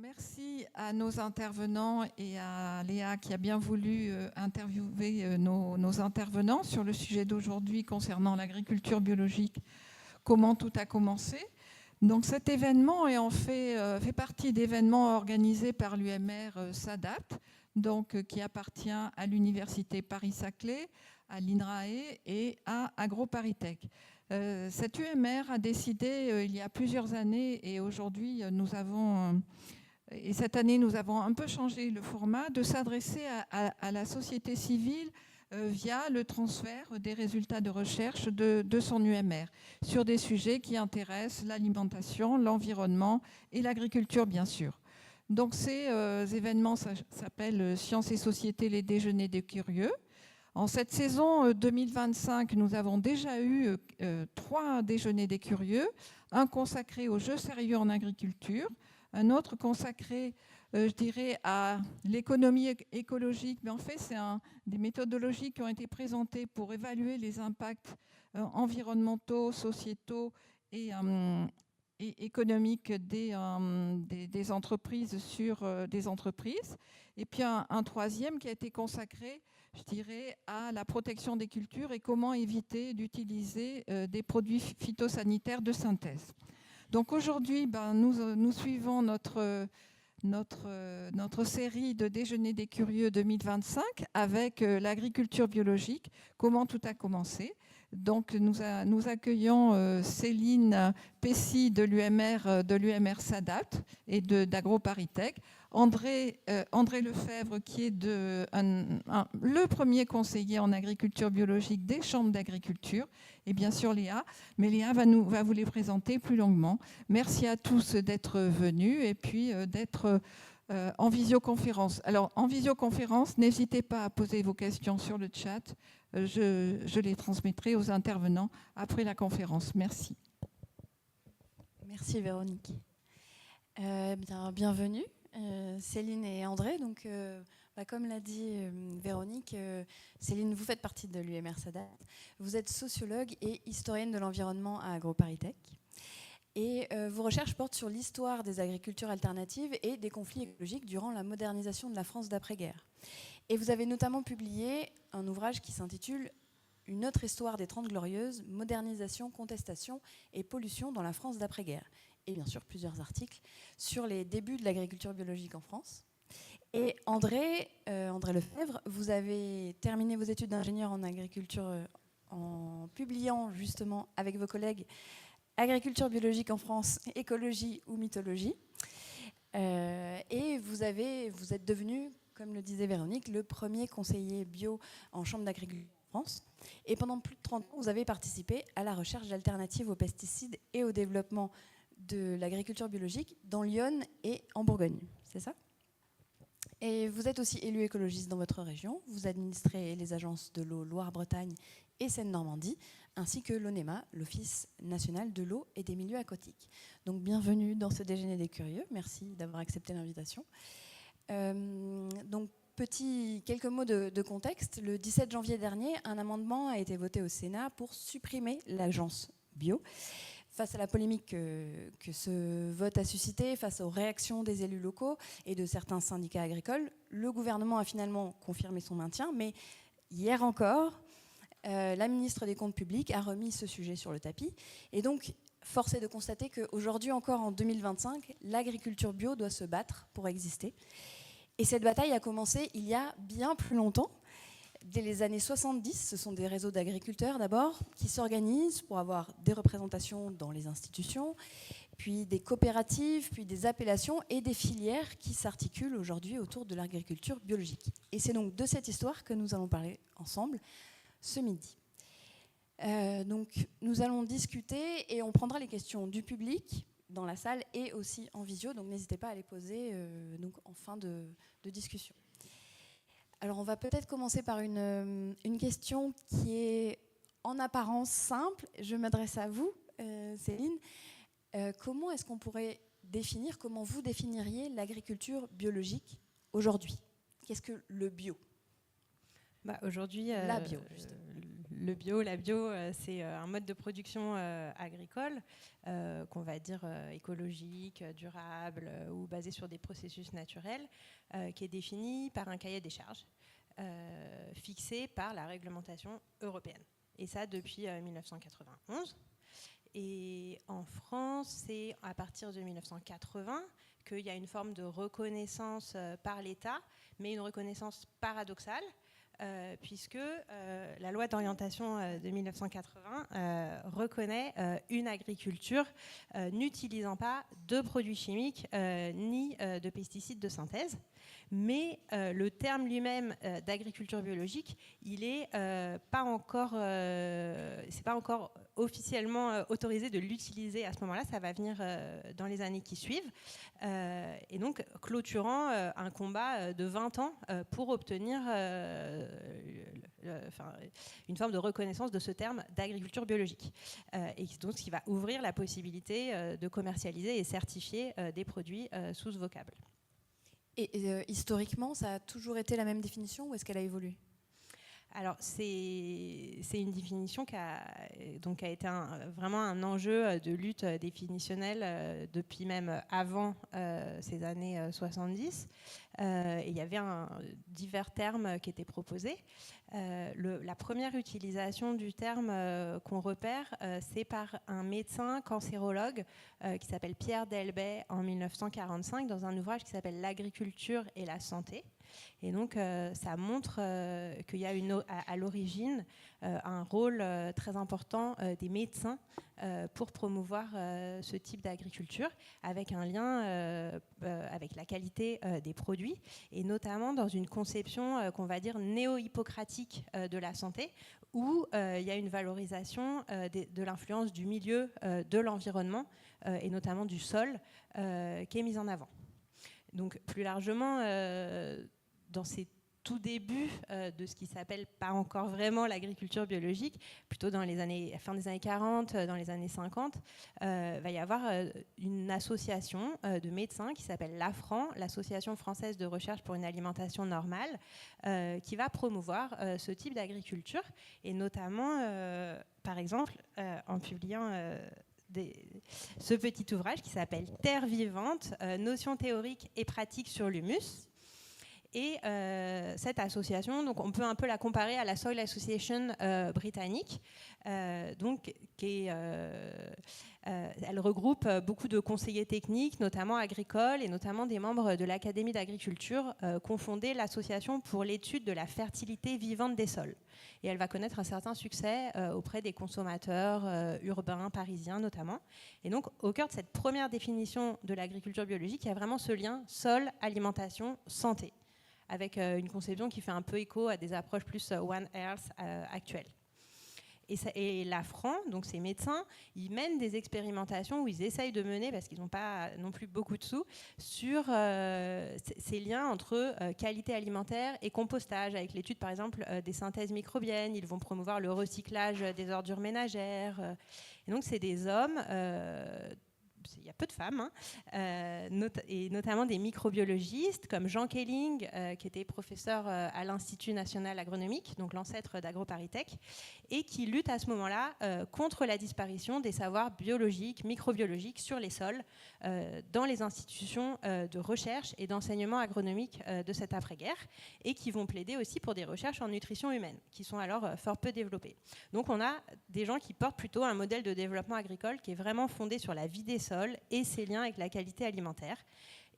merci à nos intervenants et à Léa qui a bien voulu interviewer nos intervenants sur le sujet d'aujourd'hui concernant l'agriculture biologique, comment tout a commencé. Donc cet événement est fait partie d'événements organisés par l'UMR SADAPT, qui appartient à l'Université Paris-Saclay, à l'INRAE et à AgroParisTech. Cette UMR a décidé il y a plusieurs années, et aujourd'hui et cette année nous avons un peu changé le format, de s'adresser à la société civile via le transfert des résultats de recherche de son UMR sur des sujets qui intéressent l'alimentation, l'environnement et l'agriculture, bien sûr. Donc ces événements s'appellent Sciences et Société, les déjeuners des curieux. En cette saison 2025, nous avons déjà eu 3 déjeuners des curieux, un consacré aux jeux sérieux en agriculture, un autre consacré, je dirais, à l'économie écologique. Mais en fait, c'est des méthodologies qui ont été présentées pour évaluer les impacts environnementaux, sociétaux et économiques des entreprises sur des entreprises. Et puis un troisième qui a été consacré, je dirais, à la protection des cultures et comment éviter d'utiliser des produits phytosanitaires de synthèse. Donc aujourd'hui, nous suivons notre série de déjeuners des curieux 2025 avec l'agriculture biologique, comment tout a commencé. Donc nous accueillons Céline Pessy de l'UMR SADAPT et d'AgroParisTech, André Lefebvre qui est le premier conseiller en agriculture biologique des chambres d'agriculture, et bien sûr Léa, mais Léa va vous les présenter plus longuement. Merci à tous d'être venus et puis d'être en visioconférence. Alors en visioconférence, n'hésitez pas à poser vos questions sur le chat. Je les transmettrai aux intervenants après la conférence. Merci. Merci Véronique. Bienvenue Céline et André. Donc, comme l'a dit Véronique, Céline, vous faites partie de l'UMR SADAPT. Vous êtes sociologue et historienne de l'environnement à AgroParisTech. Et vos recherches portent sur l'histoire des agricultures alternatives et des conflits écologiques durant la modernisation de la France d'après-guerre. Et vous avez notamment publié un ouvrage qui s'intitule « Une autre histoire des 30 glorieuses, modernisation, contestation et pollution dans la France d'après-guerre ». Et bien sûr plusieurs articles sur les débuts de l'agriculture biologique en France. Et André Lefebvre, vous avez terminé vos études d'ingénieur en agriculture en publiant justement avec vos collègues Agriculture biologique en France, écologie ou mythologie. Et vous êtes devenu, comme le disait Véronique, le premier conseiller bio en chambre d'agriculture en France. Et pendant plus de 30 ans, vous avez participé à la recherche d'alternatives aux pesticides et au développement de l'agriculture biologique dans l'Yonne et en Bourgogne. C'est ça ? Et vous êtes aussi élu écologiste dans votre région. Vous administrez les agences de l'eau Loire-Bretagne et Seine-Normandie, ainsi que l'ONEMA, l'Office national de l'eau et des milieux aquatiques. Donc bienvenue dans ce déjeuner des curieux. Merci d'avoir accepté l'invitation. Donc quelques mots de contexte. Le 17 janvier dernier, un amendement a été voté au Sénat pour supprimer l'agence bio. Face à la polémique que ce vote a suscité, face aux réactions des élus locaux et de certains syndicats agricoles, le gouvernement a finalement confirmé son maintien. Mais hier encore, la ministre des Comptes publics a remis ce sujet sur le tapis. Et donc, force est de constater qu'aujourd'hui encore, en 2025, l'agriculture bio doit se battre pour exister. Et cette bataille a commencé il y a bien plus longtemps. Dès les années 70, ce sont des réseaux d'agriculteurs d'abord qui s'organisent pour avoir des représentations dans les institutions, puis des coopératives, puis des appellations et des filières qui s'articulent aujourd'hui autour de l'agriculture biologique. Et c'est donc de cette histoire que nous allons parler ensemble ce midi. Donc nous allons discuter et on prendra les questions du public dans la salle et aussi en visio, donc n'hésitez pas à les poser en fin de discussion. Alors on va peut-être commencer par une question qui est en apparence simple. Je m'adresse à vous, Céline. Comment est-ce qu'on pourrait définir, comment vous définiriez l'agriculture biologique aujourd'hui ? Qu'est-ce que le bio ? Aujourd'hui, la bio, justement. le bio, la bio, c'est un mode de production agricole qu'on va dire écologique, durable ou basé sur des processus naturels, qui est défini par un cahier des charges fixé par la réglementation européenne. Et ça depuis 1991. Et en France, c'est à partir de 1980 qu'il y a une forme de reconnaissance par l'État, mais une reconnaissance paradoxale, puisque la loi d'orientation de 1980 reconnaît une agriculture n'utilisant pas de produits chimiques ni de pesticides de synthèse. Mais le terme lui-même d'agriculture biologique, il n'est pas encore officiellement autorisé de l'utiliser à ce moment-là. Ça va venir dans les années qui suivent. Et donc, clôturant un combat de 20 ans pour obtenir une forme de reconnaissance de ce terme d'agriculture biologique. Et donc, ce qui va ouvrir la possibilité de commercialiser et certifier des produits sous ce vocable. Et historiquement, ça a toujours été la même définition ou est-ce qu'elle a évolué ? Alors, c'est une définition qui a été vraiment un enjeu de lutte définitionnelle depuis même avant ces années 70. Et il y avait divers termes qui étaient proposés. La première utilisation du terme qu'on repère, c'est par un médecin cancérologue qui s'appelle Pierre Delbet en 1945 dans un ouvrage qui s'appelle « L'agriculture et la santé ». Et donc, ça montre qu'il y a à l'origine un rôle très important des médecins pour promouvoir ce type d'agriculture, avec un lien avec la qualité des produits, et notamment dans une conception qu'on va dire néo-hippocratique de la santé, où il y a une valorisation de l'influence du milieu, de l'environnement, et notamment du sol, qui est mise en avant. Donc, plus largement, dans ces tout débuts de ce qui s'appelle pas encore vraiment l'agriculture biologique, plutôt dans la fin des années 40, dans les années 50, va y avoir une association de médecins qui s'appelle l'AFRAN, l'Association française de recherche pour une alimentation normale, qui va promouvoir ce type d'agriculture, et notamment, par exemple, en publiant ce petit ouvrage qui s'appelle « Terre vivante, notions théoriques et pratiques sur l'humus ». Et cette association, donc on peut un peu la comparer à la Soil Association britannique, elle regroupe beaucoup de conseillers techniques, notamment agricoles, et notamment des membres de l'Académie d'agriculture, qu'ont fondé l'association pour l'étude de la fertilité vivante des sols. Et elle va connaître un certain succès auprès des consommateurs urbains, parisiens notamment. Et donc, au cœur de cette première définition de l'agriculture biologique, il y a vraiment ce lien sol, alimentation, santé, avec une conception qui fait un peu écho à des approches plus One Health actuelles. Et l'AFRAN, donc ces médecins, ils mènent des expérimentations où ils essayent de mener, parce qu'ils n'ont pas non plus beaucoup de sous, sur ces liens entre qualité alimentaire et compostage, avec l'étude par exemple des synthèses microbiennes. Ils vont promouvoir le recyclage des ordures ménagères. Et donc c'est des hommes... il y a peu de femmes, et notamment des microbiologistes comme Jean Kelling, qui était professeur à l'Institut national agronomique, donc l'ancêtre d'AgroParisTech, et qui lutte à ce moment-là contre la disparition des savoirs biologiques, microbiologiques sur les sols dans les institutions de recherche et d'enseignement agronomique de cette après-guerre, et qui vont plaider aussi pour des recherches en nutrition humaine, qui sont alors fort peu développées. Donc on a des gens qui portent plutôt un modèle de développement agricole qui est vraiment fondé sur la vie des sols et ses liens avec la qualité alimentaire,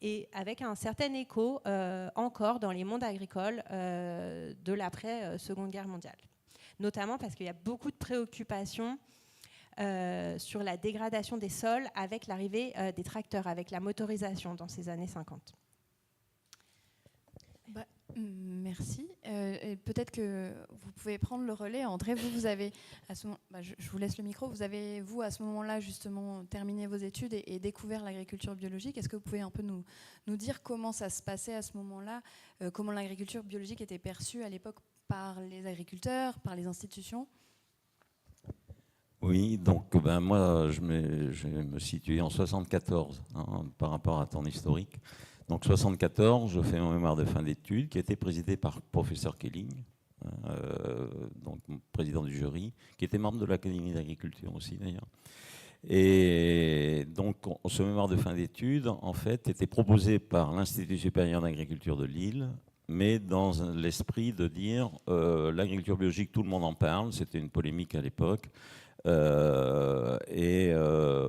et avec un certain écho encore dans les mondes agricoles de l'après-Seconde Guerre mondiale. Notamment parce qu'il y a beaucoup de préoccupations sur la dégradation des sols avec l'arrivée des tracteurs, avec la motorisation dans ces années 50. Merci. Et peut-être que vous pouvez prendre le relais. André, vous avez, je vous laisse le micro, vous avez, vous, à ce moment-là, justement, terminé vos études et découvert l'agriculture biologique. Est-ce que vous pouvez un peu nous dire comment ça se passait à ce moment-là, comment l'agriculture biologique était perçue à l'époque par les agriculteurs, par les institutions ? Oui, donc moi, je vais me situer en 74 par rapport à ton historique. Donc 74, je fais mon mémoire de fin d'études qui a été présidé par le professeur Kelling, donc président du jury, qui était membre de l'Académie d'agriculture aussi d'ailleurs. Et donc ce mémoire de fin d'études, en fait, était proposé par l'Institut supérieur d'agriculture de Lille, mais dans l'esprit de dire l'agriculture biologique, tout le monde en parle, c'était une polémique à l'époque.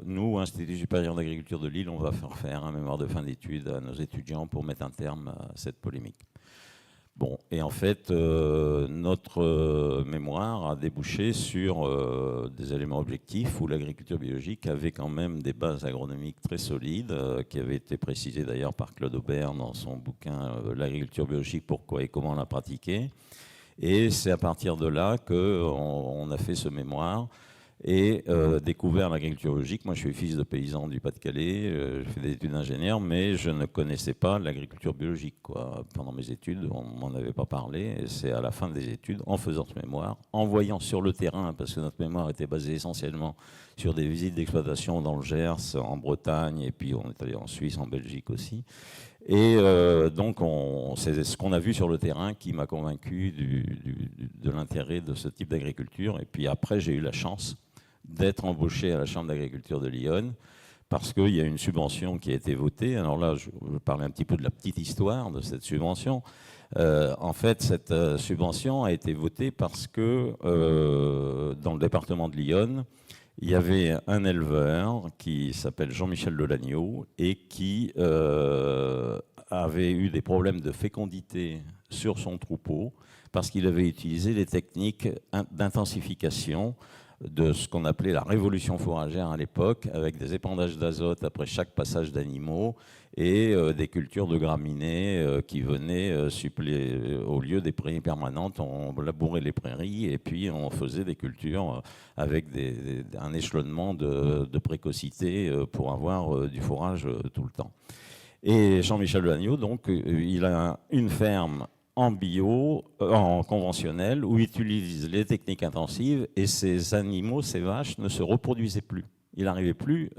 Nous, Institut supérieur d'agriculture de Lille, on va faire un mémoire de fin d'études à nos étudiants pour mettre un terme à cette polémique. Bon, et en fait, notre mémoire a débouché sur des éléments objectifs où l'agriculture biologique avait quand même des bases agronomiques très solides, qui avaient été précisées d'ailleurs par Claude Aubert dans son bouquin L'agriculture biologique, pourquoi et comment la pratiquer. Et c'est à partir de là qu'on a fait ce mémoire et découvert l'agriculture biologique. Moi, je suis fils de paysan du Pas-de-Calais, j'ai fait des études d'ingénieur, mais je ne connaissais pas l'agriculture biologique, quoi. Pendant mes études, on ne m'en avait pas parlé. Et c'est à la fin des études, en faisant ce mémoire, en voyant sur le terrain, parce que notre mémoire était basée essentiellement sur des visites d'exploitation dans le Gers, en Bretagne, et puis on est allé en Suisse, en Belgique aussi. Et donc, c'est ce qu'on a vu sur le terrain qui m'a convaincu de l'intérêt de ce type d'agriculture. Et puis après, j'ai eu la chance d'être embauché à la Chambre d'agriculture de Lyon, parce qu'il y a une subvention qui a été votée. Alors là, je vais parler un petit peu de la petite histoire de cette subvention. En fait, cette subvention a été votée parce que dans le département de Lyon, il y avait un éleveur qui s'appelle Jean-Michel Delagneau et qui avait eu des problèmes de fécondité sur son troupeau parce qu'il avait utilisé les techniques d'intensification de ce qu'on appelait la révolution fourragère à l'époque, avec des épandages d'azote après chaque passage d'animaux et des cultures de graminées qui venaient suppléer au lieu des prairies permanentes. On labourait les prairies et puis on faisait des cultures avec un échelonnement de précocité pour avoir du fourrage tout le temps. Et Jean-Michel Delagneau, donc, il a une ferme en bio, en conventionnel, où il utilise les techniques intensives et ces animaux, ces vaches, ne se reproduisaient plus. Il n'arrivait plus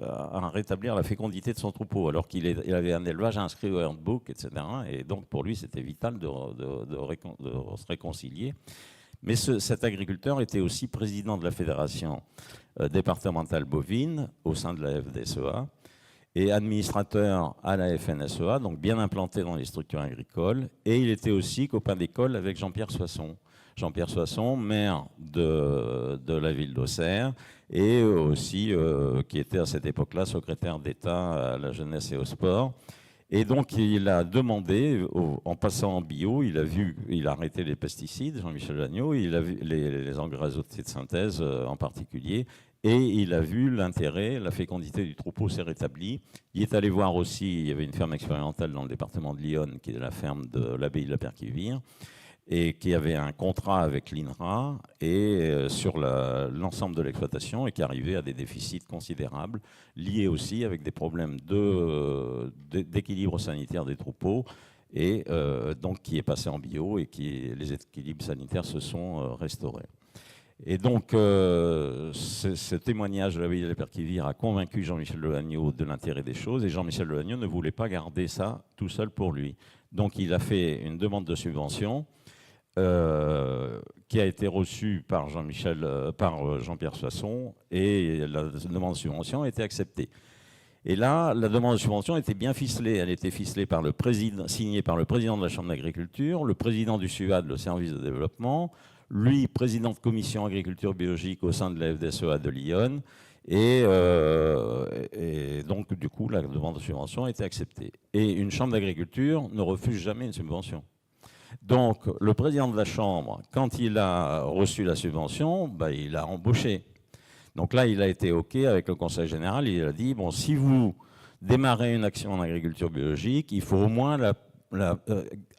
à rétablir la fécondité de son troupeau, alors qu'il avait un élevage inscrit au handbook, etc. Et donc pour lui, c'était vital de se réconcilier. Mais cet agriculteur était aussi président de la fédération départementale bovine au sein de la FDSEA, et administrateur à la FNSEA, donc bien implanté dans les structures agricoles. Et il était aussi copain d'école avec Jean-Pierre Soisson. Jean-Pierre Soisson, maire de la ville d'Auxerre, et aussi qui était à cette époque-là secrétaire d'État à la jeunesse et au sport. Et donc il a demandé, en passant en bio, il a arrêté les pesticides, Jean-Michel Delagneau, il a vu les engrais azotés de synthèse en particulier, et il a vu l'intérêt, la fécondité du troupeau s'est rétablie. Il est allé voir aussi, il y avait une ferme expérimentale dans le département de Lyon, qui est la ferme de l'abbaye de la Perquivire, et qui avait un contrat avec l'INRA et sur l'ensemble de l'exploitation, et qui arrivait à des déficits considérables, liés aussi avec des problèmes d'équilibre sanitaire des troupeaux, et donc qui est passé en bio, et les équilibres sanitaires se sont restaurés. Et donc, ce témoignage de l'abbaye de la Perquivire a convaincu Jean-Michel Delagneau de l'intérêt des choses, et Jean-Michel Delagneau ne voulait pas garder ça tout seul pour lui. Donc, il a fait une demande de subvention qui a été reçue par Jean-Pierre Soisson, et la demande de subvention a été acceptée. Et là, la demande de subvention était bien ficelée. Elle était ficelée signée par le président de la Chambre d'agriculture, le président du SUAD, le service de développement, lui, président de commission agriculture biologique au sein de la FDSEA de Lyon, et donc du coup la demande de subvention a été acceptée. Et une chambre d'agriculture ne refuse jamais une subvention. Donc le président de la chambre, quand il a reçu la subvention, il a embauché. Donc là, il a été OK avec le conseil général, il a dit, bon, si vous démarrez une action en agriculture biologique, il faut au moins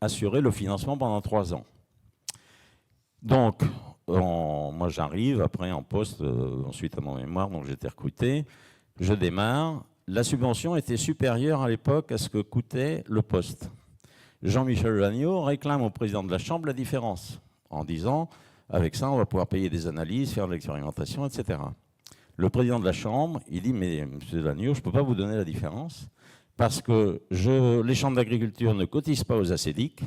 assurer le financement pendant 3 ans. Donc, moi j'arrive après en poste, ensuite à mon mémoire, donc j'étais recruté, je démarre. La subvention était supérieure à l'époque à ce que coûtait le poste. Jean-Michel Delagneau réclame au président de la Chambre la différence, en disant, avec ça on va pouvoir payer des analyses, faire de l'expérimentation, etc. Le président de la Chambre, il dit, mais M. Delagneau, je ne peux pas vous donner la différence, parce que les chambres d'agriculture ne cotisent pas aux acédiques.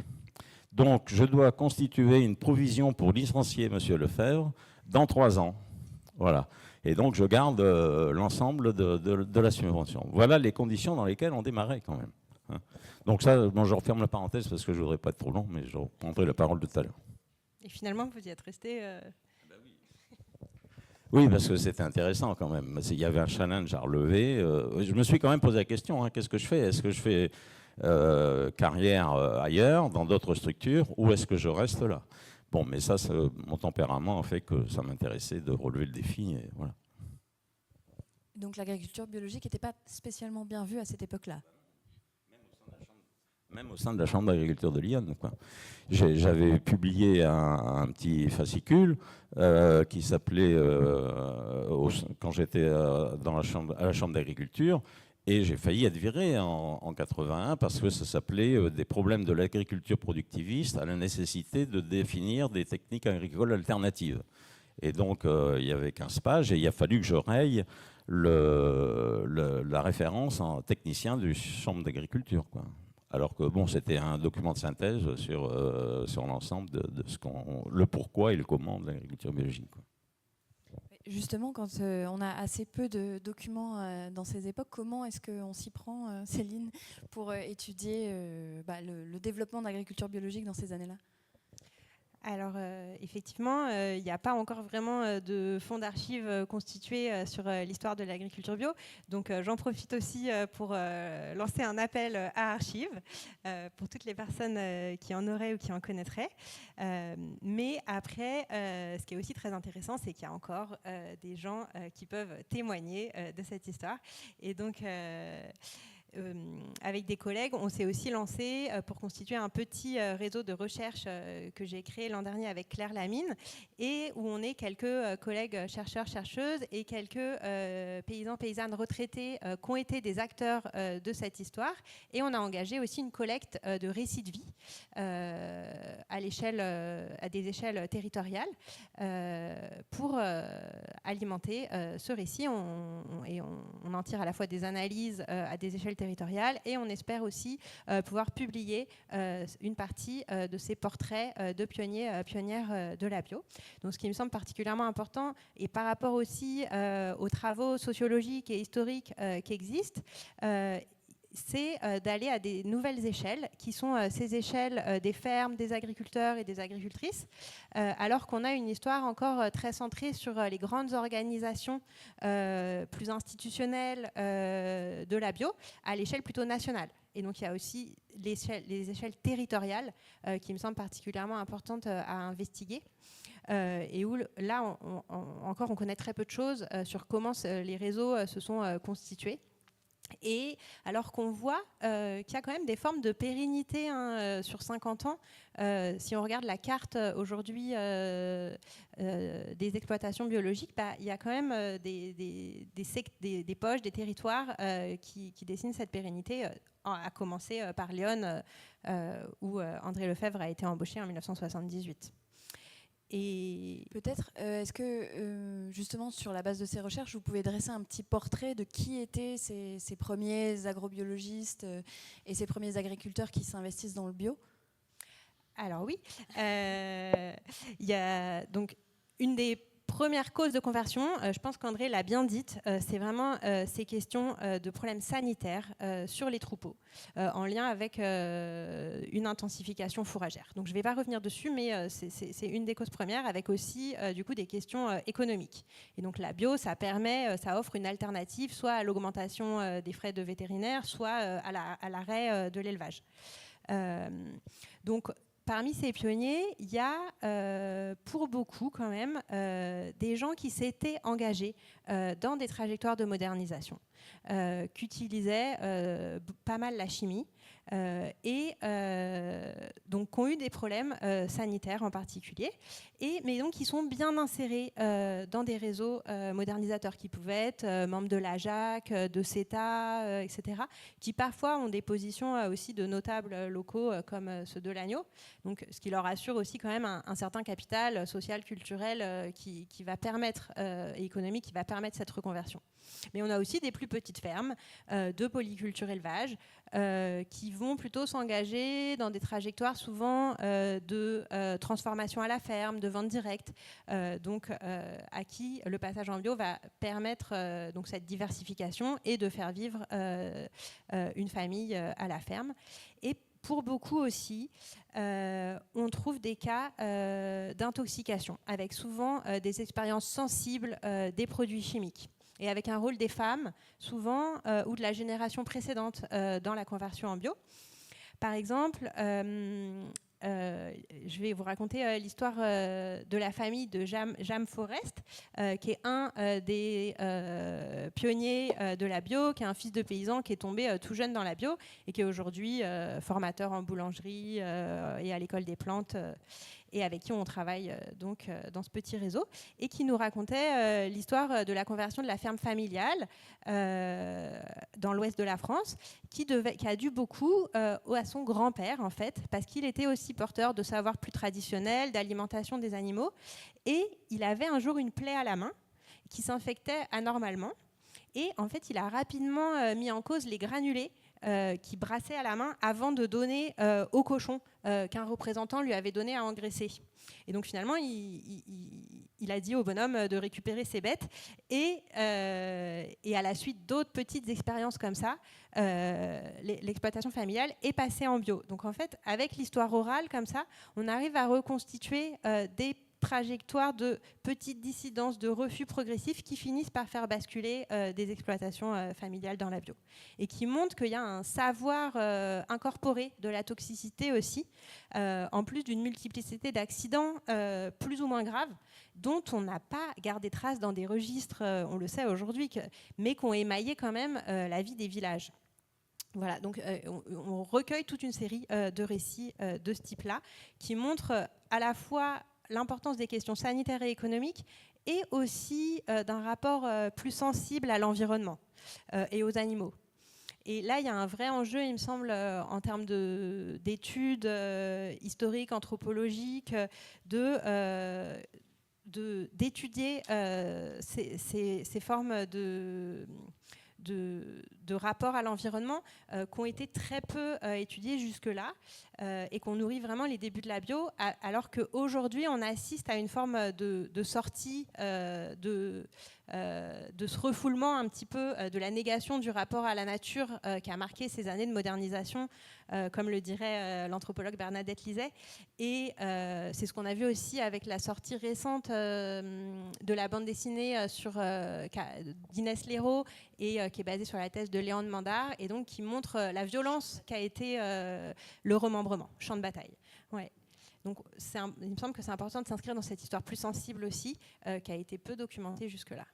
Donc, je dois constituer une provision pour licencier M. Lefebvre dans 3 ans. Voilà. Et donc, je garde l'ensemble de la subvention. Voilà les conditions dans lesquelles on démarrait quand même. Hein. Donc ça, bon, je referme la parenthèse parce que je ne voudrais pas être trop long, mais je reprendrai la parole tout à l'heure. Et finalement, vous y êtes resté... Oui, parce que c'était intéressant quand même. Il y avait un challenge à relever. Je me suis quand même posé la question, hein, qu'est-ce que je fais? Est-ce que je fais carrière ailleurs, dans d'autres structures, ou est-ce que je reste là? Bon, mais ça, mon tempérament a fait que ça m'intéressait de relever le défi. Et voilà. Donc l'agriculture biologique n'était pas spécialement bien vue à cette époque-là. Même au sein de la Chambre d'agriculture de Lyon. J'avais publié un petit fascicule qui s'appelait, quand j'étais à la Chambre d'agriculture, et j'ai failli être viré en 81 parce que ça s'appelait des problèmes de l'agriculture productiviste à la nécessité de définir des techniques agricoles alternatives. Et donc, il y avait 15 pages et il a fallu que je raye la référence en technicien du Chambre d'agriculture, quoi. Alors que bon, c'était un document de synthèse sur l'ensemble de le pourquoi et le comment de l'agriculture biologique, quoi. Justement, quand on a assez peu de documents dans ces époques, comment est-ce qu'on s'y prend, Céline, pour étudier le développement de l'agriculture biologique dans ces années-là? Alors, effectivement, il n'y a pas encore vraiment de fonds d'archives constitués sur l'histoire de l'agriculture bio. Donc, j'en profite aussi pour lancer un appel à archives pour toutes les personnes qui en auraient ou qui en connaîtraient. Mais après, ce qui est aussi très intéressant, c'est qu'il y a encore des gens qui peuvent témoigner de cette histoire. Et donc... avec des collègues, on s'est aussi lancé pour constituer un petit réseau de recherche que j'ai créé l'an dernier avec Claire Lamine, et où on est quelques collègues chercheurs, chercheuses et quelques paysans, paysannes retraités qui ont été des acteurs de cette histoire. Et on a engagé aussi une collecte de récits de vie à des échelles territoriales pour alimenter ce récit. On en tire à la fois des analyses à des échelles territoriales, et on espère aussi pouvoir publier une partie de ces portraits de pionnières de la bio. Donc, ce qui me semble particulièrement important, et par rapport aussi aux travaux sociologiques et historiques qui existent, c'est d'aller à des nouvelles échelles, qui sont ces échelles des fermes, des agriculteurs et des agricultrices, alors qu'on a une histoire encore très centrée sur les grandes organisations plus institutionnelles de la bio, à l'échelle plutôt nationale. Et donc, il y a aussi les échelles territoriales qui me semblent particulièrement importantes à investiguer. Et où, là, encore, on connaît très peu de choses sur comment les réseaux se sont constitués. Et alors qu'on voit qu'il y a quand même des formes de pérennité sur 50 ans, si on regarde la carte aujourd'hui des exploitations biologiques, il y a quand même des poches, des territoires qui dessinent cette pérennité, à commencer par Lyon, où André Lefebvre a été embauché en 1978. Et peut-être, est-ce que justement sur la base de ces recherches, vous pouvez dresser un petit portrait de qui étaient ces premiers agrobiologistes et ces premiers agriculteurs qui s'investissent dans le bio? Alors oui, il y a donc une des première cause de conversion, je pense qu'André l'a bien dite, c'est vraiment ces questions de problèmes sanitaires sur les troupeaux, en lien avec une intensification fourragère. Donc je ne vais pas revenir dessus, mais c'est une des causes premières, avec aussi du coup des questions économiques. Et donc la bio, ça offre une alternative, soit à l'augmentation des frais de vétérinaire, soit à l'arrêt de l'élevage. Donc parmi ces pionniers, il y a pour beaucoup quand même des gens qui s'étaient engagés dans des trajectoires de modernisation, qui utilisaient pas mal la chimie et donc qui ont eu des problèmes sanitaires en particulier, mais donc qui sont bien insérés dans des réseaux modernisateurs qui pouvaient être membres de l'AJAC, de CETA, etc., qui parfois ont des positions aussi de notables locaux comme ceux de l'Agneau, donc ce qui leur assure aussi quand même un certain capital social, culturel qui va permettre, et économique qui va permettre cette reconversion. Mais on a aussi des plus petites fermes de polyculture élevage qui vont plutôt s'engager dans des trajectoires souvent de transformation à la ferme, de vente directe, à qui le passage en bio va permettre donc cette diversification et de faire vivre une famille à la ferme. Et pour beaucoup aussi, on trouve des cas d'intoxication, avec souvent des expériences sensibles des produits chimiques. Et avec un rôle des femmes, souvent, ou de la génération précédente dans la conversion en bio. Par exemple, je vais vous raconter l'histoire de la famille de Jam Forest, qui est un des pionniers de la bio, qui est un fils de paysan qui est tombé tout jeune dans la bio et qui est aujourd'hui formateur en boulangerie et à l'école des plantes. Et avec qui on travaille dans ce petit réseau, et qui nous racontait l'histoire de la conversion de la ferme familiale dans l'ouest de la France, qui a dû beaucoup à son grand-père, en fait, parce qu'il était aussi porteur de savoirs plus traditionnels, d'alimentation des animaux, et il avait un jour une plaie à la main qui s'infectait anormalement, et en fait, il a rapidement mis en cause les granulés qui brassait à la main avant de donner au cochon qu'un représentant lui avait donné à engraisser. Et donc finalement, il a dit au bonhomme de récupérer ses bêtes. Et à la suite d'autres petites expériences comme ça, l'exploitation familiale est passée en bio. Donc en fait, avec l'histoire orale comme ça, on arrive à reconstituer des trajectoires de petites dissidences, de refus progressifs qui finissent par faire basculer des exploitations familiales dans la bio. Et qui montrent qu'il y a un savoir incorporé de la toxicité aussi, en plus d'une multiplicité d'accidents plus ou moins graves, dont on n'a pas gardé trace dans des registres, on le sait aujourd'hui, mais qui ont émaillé quand même la vie des villages. Voilà, donc on recueille toute une série de récits de ce type-là, qui montrent à la fois l'importance des questions sanitaires et économiques, et aussi d'un rapport plus sensible à l'environnement et aux animaux. Et là, il y a un vrai enjeu, il me semble, en termes d'études historiques, anthropologiques, d'étudier ces formes de rapport à l'environnement qui ont été très peu étudiées jusque-là et qu'on nourrit vraiment les débuts de la bio, alors qu'aujourd'hui, on assiste à une forme de sortie de ce refoulement un petit peu de la négation du rapport à la nature qui a marqué ces années de modernisation, comme le dirait l'anthropologue Bernadette Lizet. Et c'est ce qu'on a vu aussi avec la sortie récente de la bande dessinée d'Inès Léraud et qui est basée sur la thèse de Léon de Mandar, et donc qui montre la violence qu'a été le remembrement, champ de bataille. Ouais. Donc il me semble que c'est important de s'inscrire dans cette histoire plus sensible aussi, qui a été peu documentée jusque-là.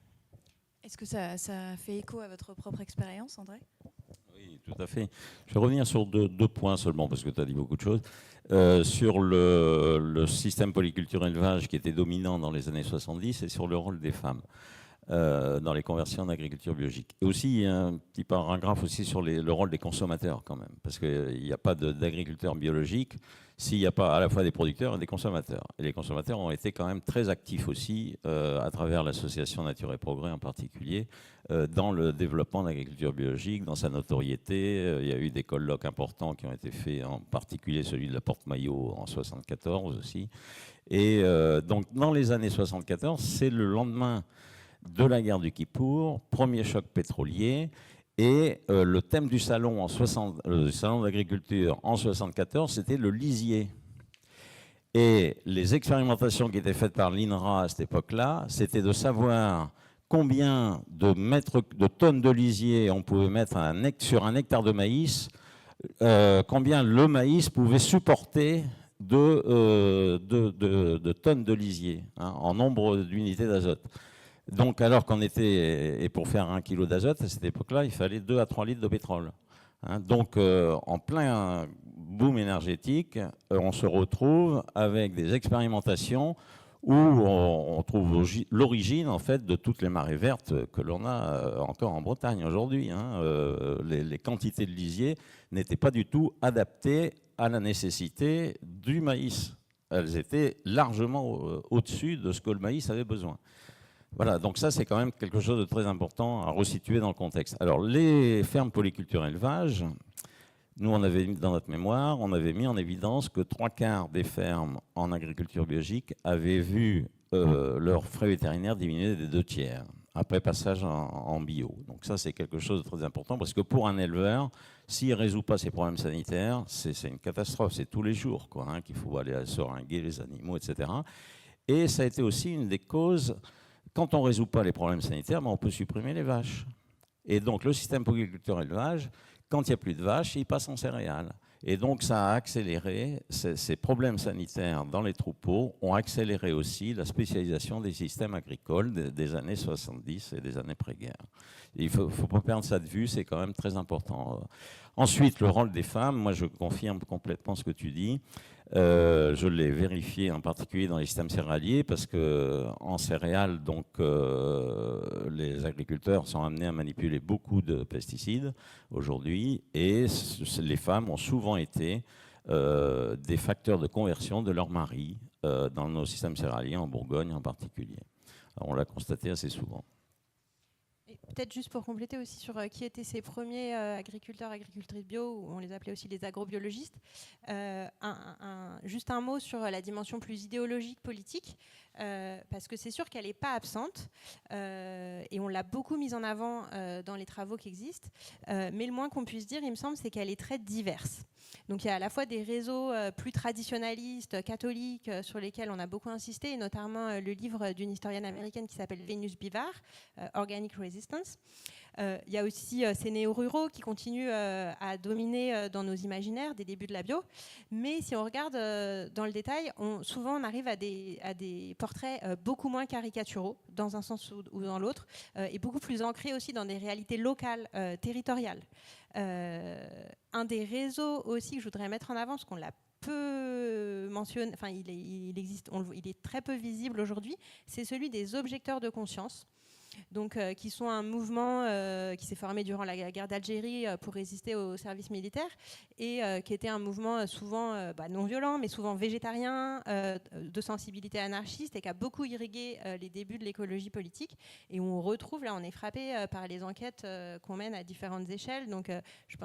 Est-ce que ça fait écho à votre propre expérience, André ? Oui, tout à fait. Je vais revenir sur deux points seulement, parce que tu as dit beaucoup de choses. Sur le système polyculture-élevage qui était dominant dans les années 70 et sur le rôle des femmes dans les conversions en agriculture biologique. Et aussi, un petit paragraphe aussi sur le rôle des consommateurs quand même, parce qu'il n'y a pas d'agriculteurs biologiques s'il n'y a pas à la fois des producteurs et des consommateurs. Et les consommateurs ont été quand même très actifs aussi, à travers l'association Nature et Progrès en particulier, dans le développement de l'agriculture biologique, dans sa notoriété. Il y a eu des colloques importants qui ont été faits, en particulier celui de la Porte-Maillot en 1974 aussi. Et donc dans les années 1974, c'est le lendemain de la guerre du Kippour, premier choc pétrolier, et le thème du salon, le salon d'agriculture en 1974, c'était le lisier. Et les expérimentations qui étaient faites par l'INRA à cette époque-là, c'était de savoir combien de tonnes de lisier on pouvait mettre sur un hectare de maïs, combien le maïs pouvait supporter de tonnes de lisier, hein, en nombre d'unités d'azote. Donc, alors qu'on était, et pour faire 1 kg d'azote, à cette époque-là, il fallait 2 à 3 litres de pétrole. Hein, donc, en plein boom énergétique, on se retrouve avec des expérimentations où on trouve l'origine, en fait, de toutes les marées vertes que l'on a encore en Bretagne aujourd'hui. Hein. Les quantités de lisier n'étaient pas du tout adaptées à la nécessité du maïs. Elles étaient largement au-dessus de ce que le maïs avait besoin. Voilà, donc ça, c'est quand même quelque chose de très important à resituer dans le contexte. Alors, les fermes polyculture élevage, nous, on avait, dans notre mémoire, on avait mis en évidence que 3/4 des fermes en agriculture biologique avaient vu leurs frais vétérinaires diminuer des 2/3 après passage en bio. Donc ça, c'est quelque chose de très important parce que pour un éleveur, s'il ne résout pas ses problèmes sanitaires, c'est une catastrophe. C'est tous les jours quoi, qu'il faut aller seringuer les animaux, etc. Et ça a été aussi une des causes, quand on ne résout pas les problèmes sanitaires, on peut supprimer les vaches. Et donc le système polyculture élevage, quand il n'y a plus de vaches, il passe en céréales. Et donc ça a accéléré, ces problèmes sanitaires dans les troupeaux ont accéléré aussi la spécialisation des systèmes agricoles des années 70 et des années pré-guerre. Il ne faut pas perdre ça de vue, c'est quand même très important. Ensuite, le rôle des femmes, moi je confirme complètement ce que tu dis. Je l'ai vérifié en particulier dans les systèmes céréaliers parce qu'en céréales, donc, les agriculteurs sont amenés à manipuler beaucoup de pesticides aujourd'hui et les femmes ont souvent été des facteurs de conversion de leur mari dans nos systèmes céréaliers, en Bourgogne en particulier. Alors, on l'a constaté assez souvent. Et peut-être juste pour compléter aussi sur qui étaient ces premiers agriculteurs, agricultrices bio, ou on les appelait aussi les agrobiologistes, juste un mot sur la dimension plus idéologique, politique, parce que c'est sûr qu'elle n'est pas absente, et on l'a beaucoup mise en avant dans les travaux qui existent, mais le moins qu'on puisse dire, il me semble, c'est qu'elle est très diverse. Donc il y a à la fois des réseaux plus traditionnalistes, catholiques, sur lesquels on a beaucoup insisté, et notamment le livre d'une historienne américaine qui s'appelle Venus Bivar, Organic Resistance. Il y a aussi ces néo-ruraux qui continuent à dominer dans nos imaginaires des débuts de la bio. Mais si on regarde dans le détail, souvent on arrive à des portraits beaucoup moins caricaturaux, dans un sens ou dans l'autre, et beaucoup plus ancrés aussi dans des réalités locales, territoriales. Un des réseaux aussi que je voudrais mettre en avant, parce qu'on l'a peu mentionné, enfin il est très peu visible aujourd'hui, c'est celui des objecteurs de conscience. Donc, qui sont un mouvement qui s'est formé durant la guerre d'Algérie pour résister au service militaire et qui était un mouvement souvent non violent, mais souvent végétarien, de sensibilité anarchiste et qui a beaucoup irrigué les débuts de l'écologie politique. Et où on retrouve, là, on est frappé par les enquêtes qu'on mène à différentes échelles. Donc,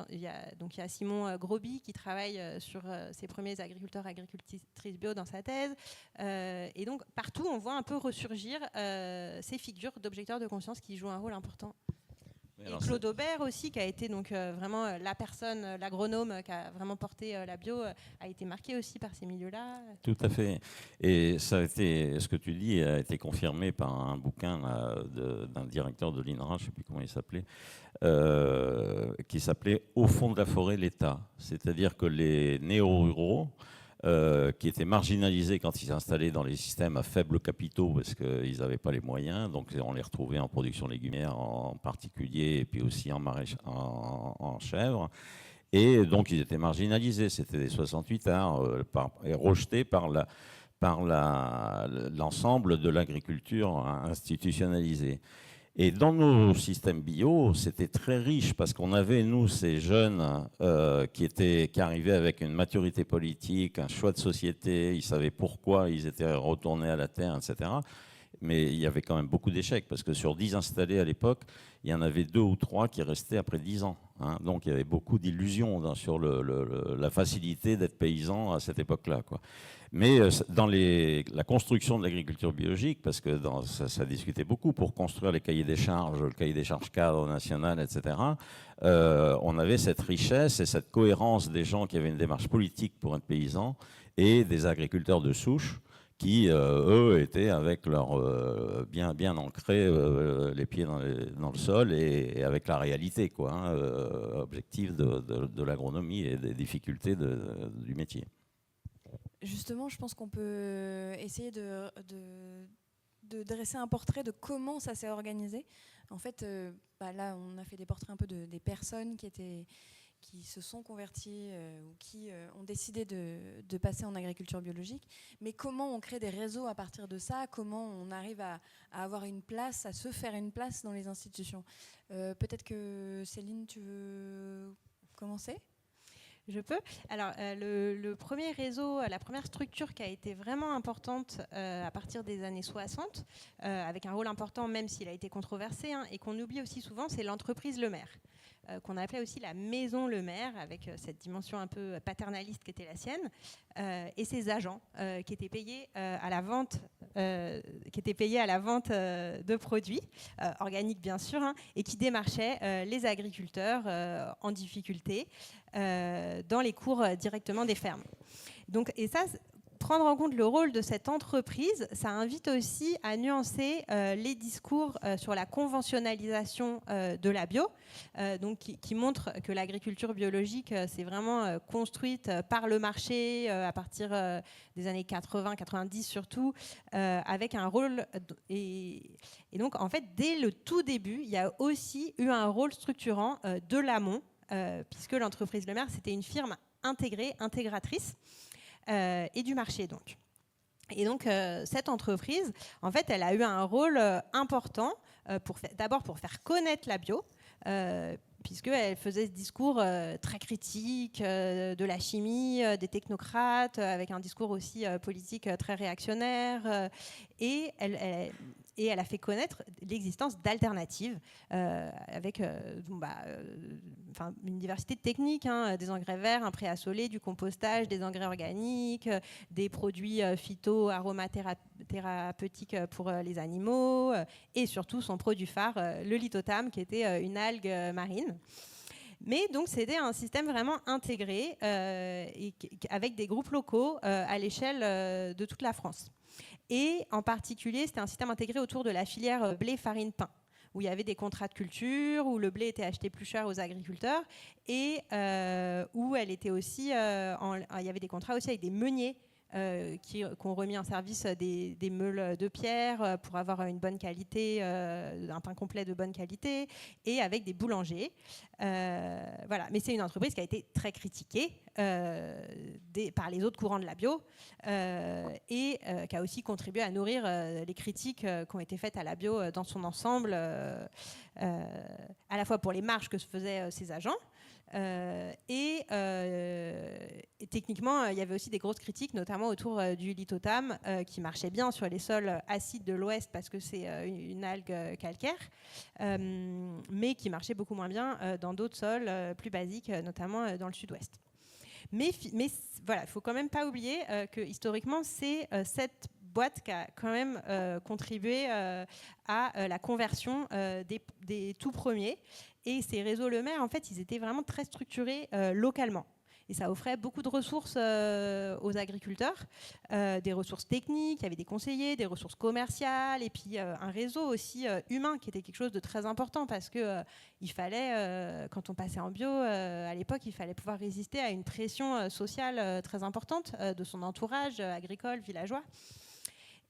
il y a Simon Groby qui travaille sur ses premiers agriculteurs, agricultrices bio dans sa thèse. Et donc, partout, on voit un peu ressurgir ces figures d'objecteurs de conscience qui jouent un rôle important. Et Claude Aubert aussi, qui a été donc vraiment la personne, l'agronome qui a vraiment porté la bio, a été marqué aussi par ces milieux-là. Tout à fait. Et ça a été, ce que tu dis a été confirmé par un bouquin d'un directeur de l'INRA, je ne sais plus comment il s'appelait, qui s'appelait « Au fond de la forêt, l'État ». C'est-à-dire que les néo-ruraux, qui étaient marginalisés quand ils s'installaient dans les systèmes à faibles capitaux parce qu'ils n'avaient pas les moyens. Donc on les retrouvait en production légumière en particulier et puis aussi en chèvre. Et donc ils étaient marginalisés. C'était des 68 arts et rejetés par l'ensemble de l'agriculture institutionnalisée. Et dans nos systèmes bio, c'était très riche parce qu'on avait, nous, ces jeunes qui arrivaient avec une maturité politique, un choix de société, ils savaient pourquoi ils étaient retournés à la terre, etc. Mais il y avait quand même beaucoup d'échecs parce que sur 10 installés à l'époque, il y en avait 2 ou 3 qui restaient après 10 ans. Donc il y avait beaucoup d'illusions sur la facilité d'être paysan à cette époque-là, quoi. Mais dans la construction de l'agriculture biologique, parce que ça discutait beaucoup pour construire les cahiers des charges, le cahier des charges cadre national, etc., on avait cette richesse et cette cohérence des gens qui avaient une démarche politique pour être paysans et des agriculteurs de souche qui, eux, étaient avec leur bien ancrés, les pieds dans le sol et avec la réalité, quoi, objective de l'agronomie et des difficultés du métier. Justement, je pense qu'on peut essayer de dresser un portrait de comment ça s'est organisé. En fait, là, on a fait des portraits un peu des personnes qui se sont converties ou qui ont décidé de passer en agriculture biologique. Mais comment on crée des réseaux à partir de ça? Comment on arrive à avoir une place, à se faire une place dans les institutions? Peut-être que Céline, tu veux commencer ? Je peux. Alors, le premier réseau, la première structure qui a été vraiment importante à partir des années 60, avec un rôle important, même s'il a été controversé, et qu'on oublie aussi souvent, c'est l'entreprise Le Maire, qu'on appelait aussi la maison Le Maire, avec cette dimension un peu paternaliste qui était la sienne, et ses agents qui étaient payés à la vente, de produits organiques bien sûr, et qui démarchaient les agriculteurs en difficulté dans les cours directement des fermes. Donc, et ça, prendre en compte le rôle de cette entreprise, ça invite aussi à nuancer les discours sur la conventionnalisation de la bio, donc qui montre que l'agriculture biologique s'est vraiment construite par le marché à partir des années 80-90 surtout, avec un rôle... Et donc, en fait, dès le tout début, il y a aussi eu un rôle structurant de l'amont, puisque l'entreprise Le Maire, c'était une firme intégrée, intégratrice, et du marché donc. Et donc cette entreprise, en fait, elle a eu un rôle important d'abord pour faire connaître la bio, puisqu'elle faisait ce discours très critique de la chimie, des technocrates, avec un discours aussi politique très réactionnaire, et elle a fait connaître l'existence d'alternatives avec une diversité de techniques, des engrais verts, un préassolé, du compostage, des engrais organiques, des produits phyto-aromathérapeutiques pour les animaux, et surtout son produit phare, le lithothame, qui était une algue marine. Mais donc c'était un système vraiment intégré avec des groupes locaux à l'échelle de toute la France. Et en particulier, c'était un système intégré autour de la filière blé, farine, pain, où il y avait des contrats de culture, où le blé était acheté plus cher aux agriculteurs, et où elle était aussi, il y avait des contrats aussi avec des meuniers qui ont remis en service des meules de pierre pour avoir une bonne qualité, un pain complet de bonne qualité, et avec des boulangers. Voilà. Mais c'est une entreprise qui a été très critiquée par les autres courants de la bio et qui a aussi contribué à nourrir les critiques qui ont été faites à la bio dans son ensemble, à la fois pour les marges que se faisaient ses agents, et techniquement, il y avait aussi des grosses critiques, notamment autour du lithothame, qui marchait bien sur les sols acides de l'Ouest parce que c'est une algue calcaire, mais qui marchait beaucoup moins bien dans d'autres sols plus basiques, notamment dans le Sud-Ouest. Mais voilà, il ne faut quand même pas oublier que historiquement, c'est cette boîte qui a quand même contribué à la conversion des tout premiers. Et ces réseaux Le Maire, en fait, ils étaient vraiment très structurés localement. Et ça offrait beaucoup de ressources aux agriculteurs, des ressources techniques, il y avait des conseillers, des ressources commerciales, et puis un réseau aussi humain qui était quelque chose de très important parce que il fallait, quand on passait en bio, à l'époque, il fallait pouvoir résister à une pression sociale très importante de son entourage agricole, villageois.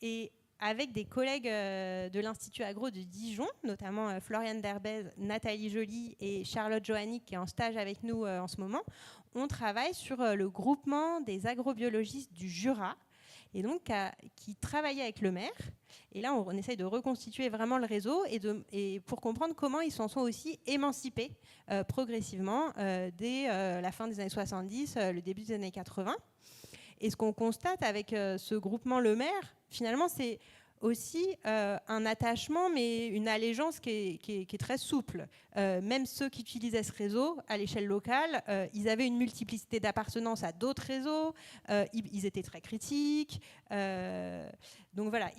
Et avec des collègues de l'Institut Agro de Dijon, notamment Floriane Derbez, Nathalie Joly et Charlotte Johannick, qui est en stage avec nous en ce moment, on travaille sur le groupement des agrobiologistes du Jura, et donc qui travaillait avec Le Maire. Et là, on essaye de reconstituer vraiment le réseau et pour comprendre comment ils s'en sont aussi émancipés progressivement dès la fin des années 70, le début des années 80. Et ce qu'on constate avec ce groupement Le Maire, finalement, c'est aussi un attachement, mais une allégeance qui est très souple. Même ceux qui utilisaient ce réseau à l'échelle locale, ils avaient une multiplicité d'appartenance à d'autres réseaux, ils étaient très critiques. Donc voilà,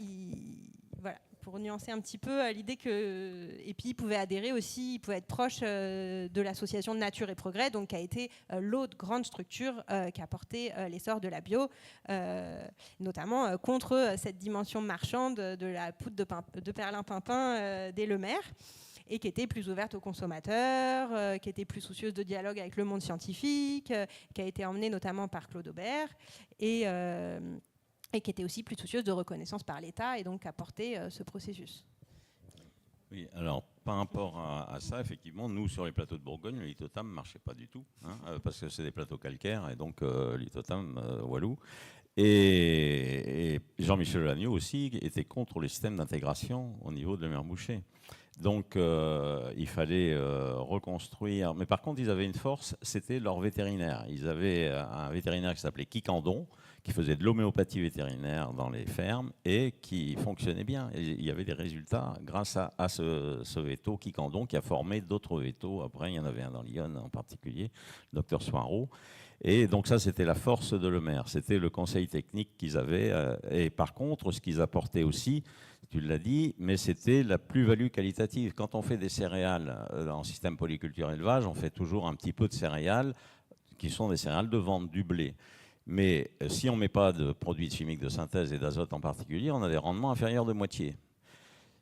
pour nuancer un petit peu l'idée que... Et puis, ils pouvaient adhérer aussi, ils pouvaient être proches de l'association Nature et Progrès, donc qui a été l'autre grande structure qui a porté l'essor de la bio, notamment contre cette dimension marchande de la poudre de perlimpinpin des Le Maire, et qui était plus ouverte aux consommateurs, qui était plus soucieuse de dialogue avec le monde scientifique, qui a été emmenée notamment par Claude Aubert, et qui était aussi plus soucieuse de reconnaissance par l'État, et donc a porté ce processus. Oui, alors par rapport à ça, effectivement, nous sur les plateaux de Bourgogne, le lithothame ne marchait pas du tout, parce que c'est des plateaux calcaires, et donc lithothame Walou. Et Jean-Michel Lagneau aussi était contre les systèmes d'intégration au niveau de la mer Boucher. Donc, il fallait reconstruire. Mais par contre, ils avaient une force, c'était leur vétérinaire. Ils avaient un vétérinaire qui s'appelait Quiquendon, qui faisait de l'homéopathie vétérinaire dans les fermes et qui fonctionnait bien. Et il y avait des résultats grâce à ce véto Quiquendon qui a formé d'autres vétos. Après, il y en avait un dans Lyon en particulier, le docteur Soireau. Et donc ça, c'était la force de Lemaire. C'était le conseil technique qu'ils avaient. Et par contre, ce qu'ils apportaient aussi, tu l'as dit, mais c'était la plus-value qualitative. Quand on fait des céréales en système polyculture élevage, on fait toujours un petit peu de céréales qui sont des céréales de vente, du blé. Mais si on ne met pas de produits chimiques de synthèse et d'azote en particulier, on a des rendements inférieurs de moitié.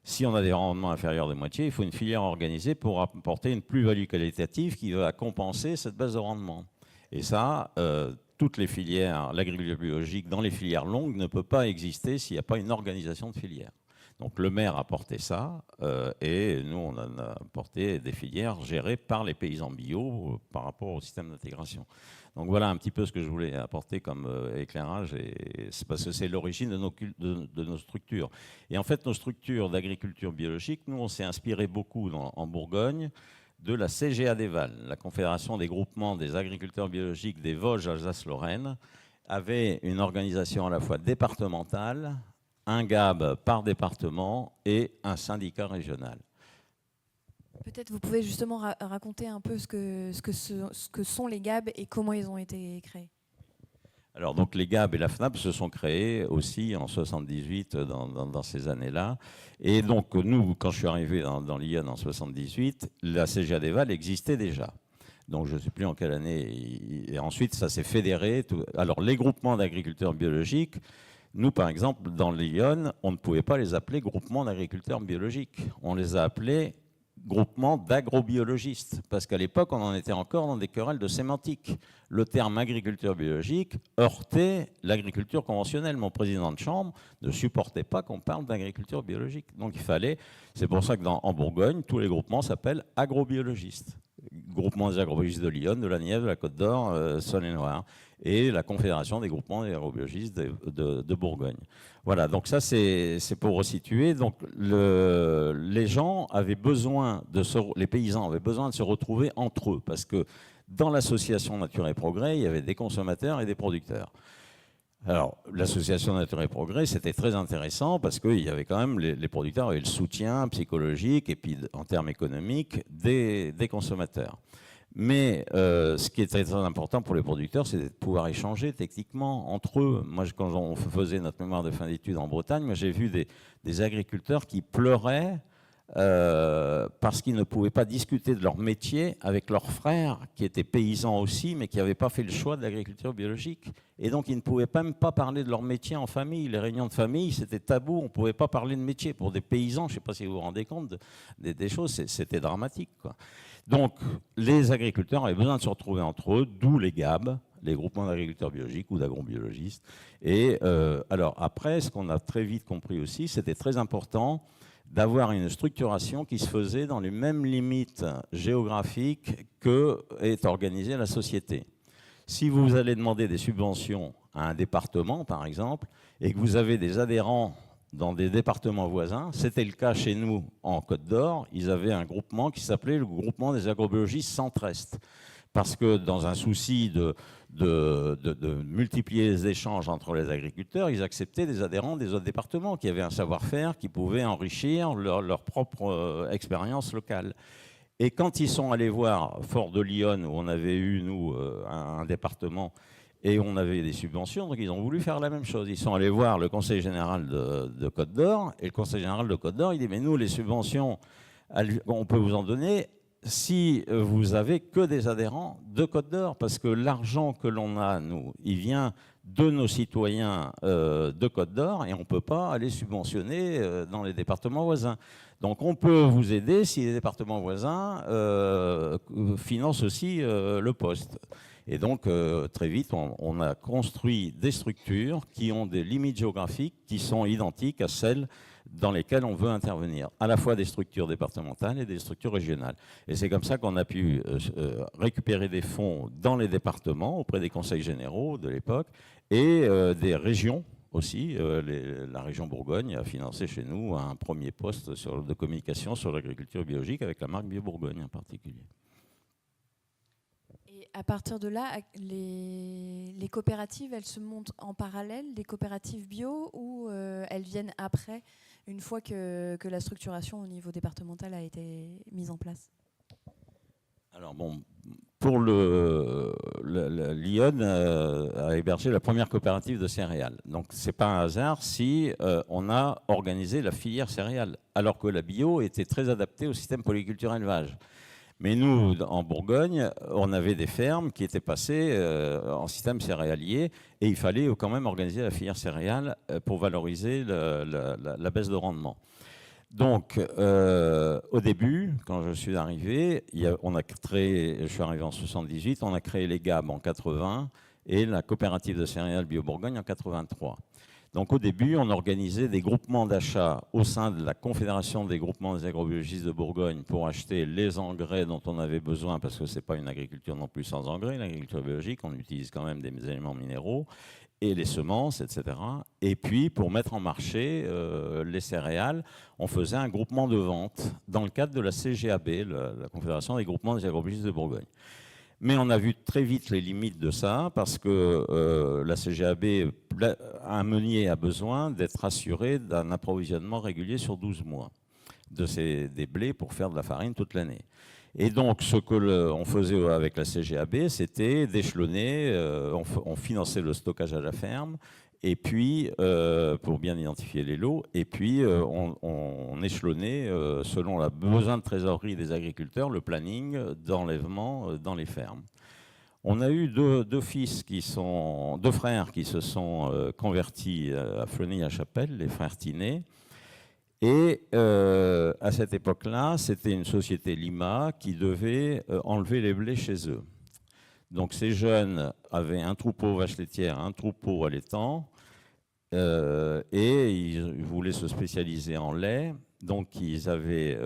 Si on a des rendements inférieurs de moitié, il faut une filière organisée pour apporter une plus-value qualitative qui va compenser cette baisse de rendement. Et ça, toutes les filières, l'agriculture biologique dans les filières longues ne peut pas exister s'il n'y a pas une organisation de filière. Donc Lemaire a porté ça et nous on a porté des filières gérées par les paysans bio par rapport au système d'intégration. Donc voilà un petit peu ce que je voulais apporter comme éclairage et c'est parce que c'est l'origine de nos structures. Et en fait nos structures d'agriculture biologique, nous on s'est inspiré beaucoup en Bourgogne de la CGA des Valles, la Confédération des groupements des agriculteurs biologiques des Vosges, Alsace-Lorraine, avait une organisation à la fois départementale, un GAB par département et un syndicat régional. Peut-être vous pouvez justement raconter un peu ce que sont les GAB et comment ils ont été créés. Alors donc les GAB et la FNAP se sont créés aussi en 78 dans ces années-là. Et donc nous, quand je suis arrivé dans l'ION en 78, la CGA des Valles existait déjà. Donc je ne sais plus en quelle année. Et ensuite ça s'est fédéré. Alors les groupements d'agriculteurs biologiques, nous, par exemple, dans l'Yonne, on ne pouvait pas les appeler groupements d'agriculteurs biologiques. On les a appelés groupements d'agrobiologistes, parce qu'à l'époque, on en était encore dans des querelles de sémantique. Le terme agriculture biologique heurtait l'agriculture conventionnelle. Mon président de chambre ne supportait pas qu'on parle d'agriculture biologique. Donc il fallait, c'est pour ça qu'en Bourgogne, tous les groupements s'appellent agrobiologistes. Groupement des agrobiologistes de Lyon, de la Nièvre, de la Côte d'Or, Saône-et-Loire, et la Confédération des groupements des agrobiologistes de Bourgogne. Voilà, donc ça c'est pour resituer. Donc les gens avaient besoin les paysans avaient besoin de se retrouver entre eux, parce que dans l'association Nature et Progrès, il y avait des consommateurs et des producteurs. Alors, l'association Nature et Progrès, c'était très intéressant parce qu'il y avait quand même, les producteurs avaient le soutien psychologique et puis en termes économiques des consommateurs. Mais ce qui est très, très important pour les producteurs, c'est de pouvoir échanger techniquement entre eux. Moi, quand on faisait notre mémoire de fin d'études en Bretagne, j'ai vu des agriculteurs qui pleuraient parce qu'ils ne pouvaient pas discuter de leur métier avec leurs frères qui étaient paysans aussi, mais qui n'avaient pas fait le choix de l'agriculture biologique. Et donc, ils ne pouvaient même pas parler de leur métier en famille. Les réunions de famille, c'était tabou. On ne pouvait pas parler de métier. Pour des paysans, je ne sais pas si vous vous rendez compte des choses, c'était dramatique, quoi. Donc, les agriculteurs avaient besoin de se retrouver entre eux, d'où les GAB, les groupements d'agriculteurs biologiques ou d'agrobiologistes. Et alors, après, ce qu'on a très vite compris aussi, c'était très important d'avoir une structuration qui se faisait dans les mêmes limites géographiques que est organisée la société. Si vous allez demander des subventions à un département, par exemple, et que vous avez des adhérents dans des départements voisins, c'était le cas chez nous en Côte d'Or, ils avaient un groupement qui s'appelait le groupement des agrobiologistes Centre-Est. Parce que dans un souci de multiplier les échanges entre les agriculteurs, ils acceptaient des adhérents des autres départements qui avaient un savoir-faire, qui pouvaient enrichir leur propre expérience locale. Et quand ils sont allés voir Fort de Lyon, où on avait eu, nous, un département, et on avait des subventions, donc ils ont voulu faire la même chose. Ils sont allés voir le Conseil général de Côte d'Or, et le Conseil général de Côte d'Or, il dit, mais nous, les subventions, on peut vous en donner si vous avez que des adhérents de Côte d'Or, parce que l'argent que l'on a, nous, il vient de nos citoyens de Côte d'Or et on ne peut pas aller subventionner dans les départements voisins. Donc on peut vous aider si les départements voisins financent aussi le poste. Et donc très vite, on a construit des structures qui ont des limites géographiques qui sont identiques à celles dans lesquelles on veut intervenir, à la fois des structures départementales et des structures régionales. Et c'est comme ça qu'on a pu récupérer des fonds dans les départements, auprès des conseils généraux de l'époque, et des régions aussi. La région Bourgogne a financé chez nous un premier poste de communication sur l'agriculture biologique avec la marque Bio Bourgogne en particulier. Et à partir de là, les coopératives, elles se montent en parallèle, les coopératives bio, ou elles viennent après, une fois que la structuration au niveau départemental a été mise en place? Alors bon, pour l'Yonne a hébergé la première coopérative de céréales. Donc c'est pas un hasard si on a organisé la filière céréales, alors que la bio était très adaptée au système polyculture élevage. Mais nous, en Bourgogne, on avait des fermes qui étaient passées en système céréalier et il fallait quand même organiser la filière céréales pour valoriser la baisse de rendement. Donc, au début, quand je suis arrivé, je suis arrivé en 78, on a créé les GAB en 80 et la coopérative de céréales Bio Bourgogne en 83. Donc, au début, on organisait des groupements d'achat au sein de la Confédération des groupements des agrobiologistes de Bourgogne pour acheter les engrais dont on avait besoin, parce que ce n'est pas une agriculture non plus sans engrais, l'agriculture biologique, on utilise quand même des éléments minéraux, et les semences, etc. Et puis, pour mettre en marché les céréales, on faisait un groupement de vente dans le cadre de la CGAB, la Confédération des groupements des agrobiologistes de Bourgogne. Mais on a vu très vite les limites de ça, parce que la CGAB, un meunier a besoin d'être assuré d'un approvisionnement régulier sur 12 mois des blés pour faire de la farine toute l'année. Et donc, ce qu'on faisait avec la CGAB, c'était d'échelonner, on finançait le stockage à la ferme, et puis, pour bien identifier les lots, et puis on échelonnait, selon le besoin de trésorerie des agriculteurs, le planning d'enlèvement dans les fermes. On a eu deux frères qui se sont convertis à Fleury-la-Chapelle, les frères Tinet. Et à cette époque-là, c'était une société Lima qui devait enlever les blés chez eux. Donc ces jeunes avaient un troupeau vaches laitières, un troupeau allaitant, et ils voulaient se spécialiser en lait. Donc ils avaient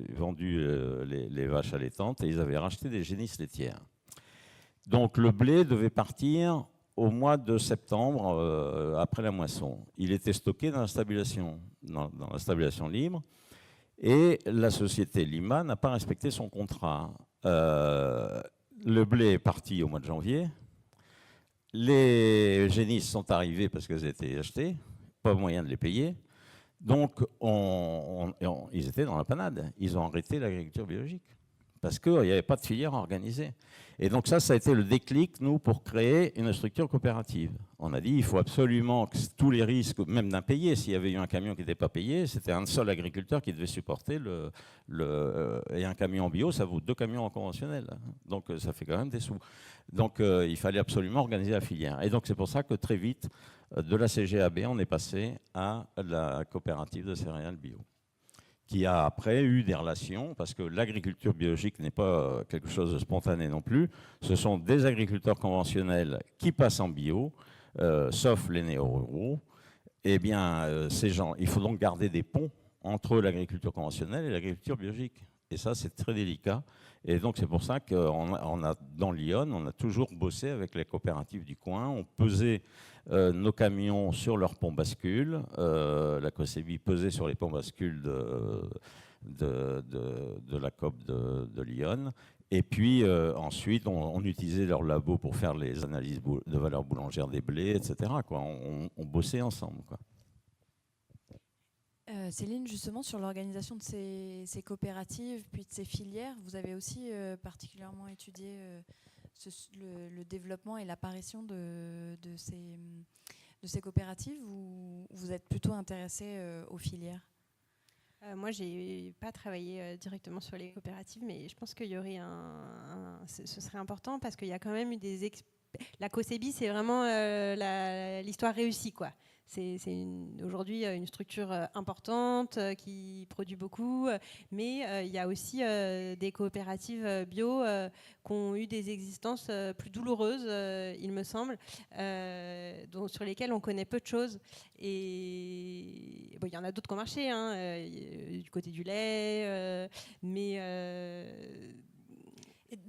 vendu les vaches allaitantes et ils avaient racheté des génisses laitières. Donc le blé devait partir au mois de septembre, après la moisson. Il était stocké dans la stabulation libre, et la société Lima n'a pas respecté son contrat. Le blé est parti au mois de janvier. Les génisses sont arrivées parce qu'elles étaient achetées, pas moyen de les payer. Donc, ils étaient dans la panade. Ils ont arrêté l'agriculture biologique parce qu'il n'y avait pas de filière organisée. Et donc ça a été le déclic, nous, pour créer une structure coopérative. On a dit il faut absolument que tous les risques, même d'impayés, s'il y avait eu un camion qui n'était pas payé, c'était un seul agriculteur qui devait supporter et un camion bio, ça vaut 2 camions en conventionnel. Donc ça fait quand même des sous. Donc il fallait absolument organiser la filière. Et donc c'est pour ça que très vite, de la CGAB, on est passé à la coopérative de céréales bio, qui a après eu des relations, parce que l'agriculture biologique n'est pas quelque chose de spontané non plus. Ce sont des agriculteurs conventionnels qui passent en bio, sauf les néo-ruraux. Eh bien, ces gens, il faut donc garder des ponts entre l'agriculture conventionnelle et l'agriculture biologique. Et ça, c'est très délicat. Et donc, c'est pour ça dans l'Yonne, on a toujours bossé avec les coopératives du coin. On pesait nos camions sur leurs ponts bascules. La COSEBI pesait sur les ponts bascules de la COP de Lyon. Et puis ensuite, on utilisait leurs labos pour faire les analyses de valeur boulangère des blés, etc. On bossait ensemble, quoi. Céline, justement, sur l'organisation de ces coopératives, puis de ces filières, vous avez aussi particulièrement étudié le développement et l'apparition de ces coopératives, ou vous êtes plutôt intéressé aux filières? Moi, je n'ai pas travaillé directement sur les coopératives, mais je pense qu'il y aurait ce serait important, parce qu'il y a quand même eu la COSEBI, c'est vraiment l'histoire réussie, quoi. C'est aujourd'hui une structure importante qui produit beaucoup, mais il y a aussi des coopératives bio qui ont eu des existences plus douloureuses, il me semble, sur lesquelles on connaît peu de choses. Et bon, il y en a d'autres qui ont marché, du côté du lait, mais...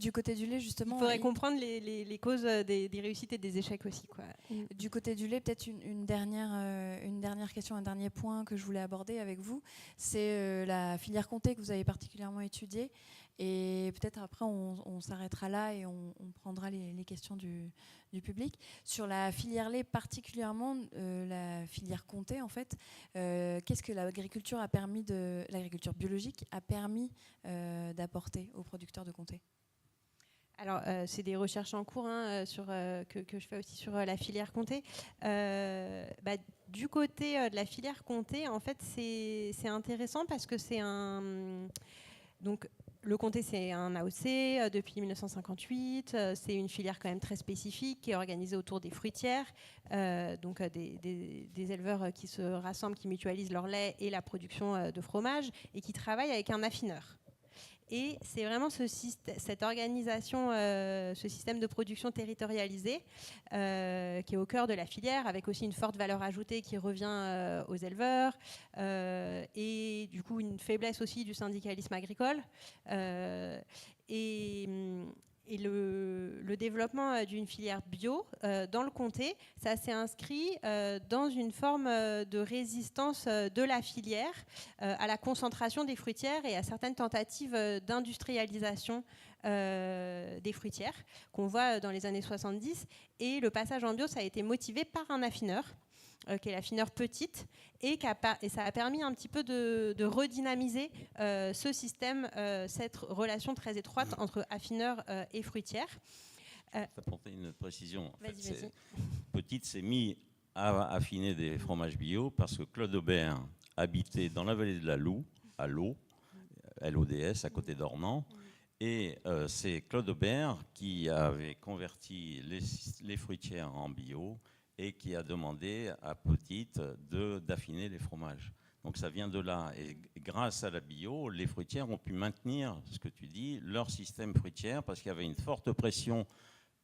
Du côté du lait, justement... Il faudrait comprendre les causes des réussites et des échecs aussi, quoi. Du côté du lait, peut-être une dernière question, un dernier point que je voulais aborder avec vous, c'est la filière comté que vous avez particulièrement étudiée. Et peut-être après, on s'arrêtera là et on prendra les questions du public. Sur la filière lait, particulièrement la filière comté, en fait, qu'est-ce que l'agriculture biologique a permis d'apporter aux producteurs de comté ? Alors, c'est des recherches en cours que je fais aussi sur la filière comté. Du côté de la filière comté, en fait, c'est intéressant parce que c'est un... Donc, le comté, c'est un AOC depuis 1958. C'est une filière quand même très spécifique qui est organisée autour des fruitières, donc des éleveurs qui se rassemblent, qui mutualisent leur lait et la production de fromage et qui travaillent avec un affineur. Et c'est vraiment cette organisation, ce système de production territorialisé qui est au cœur de la filière, avec aussi une forte valeur ajoutée qui revient aux éleveurs et du coup une faiblesse aussi du syndicalisme agricole. Et le développement d'une filière bio dans le comté, ça s'est inscrit dans une forme de résistance de la filière à la concentration des fruitières et à certaines tentatives d'industrialisation des fruitières qu'on voit dans les années 70. Et le passage en bio, ça a été motivé par un affineur, qui est l'affineur petite, et ça a permis un petit peu de redynamiser ce système, cette relation très étroite entre affineur et fruitière. Apporter une précision. Vas-y. Petite s'est mis à affiner des fromages bio parce que Claude Aubert habitait dans la vallée de la Loue, à Laux, LODS, à côté d'Ornans. Et c'est Claude Aubert qui avait converti les fruitières en bio et qui a demandé à Petite d'affiner les fromages. Donc ça vient de là. Et grâce à la bio, les fruitières ont pu maintenir, ce que tu dis, leur système fruitière parce qu'il y avait une forte pression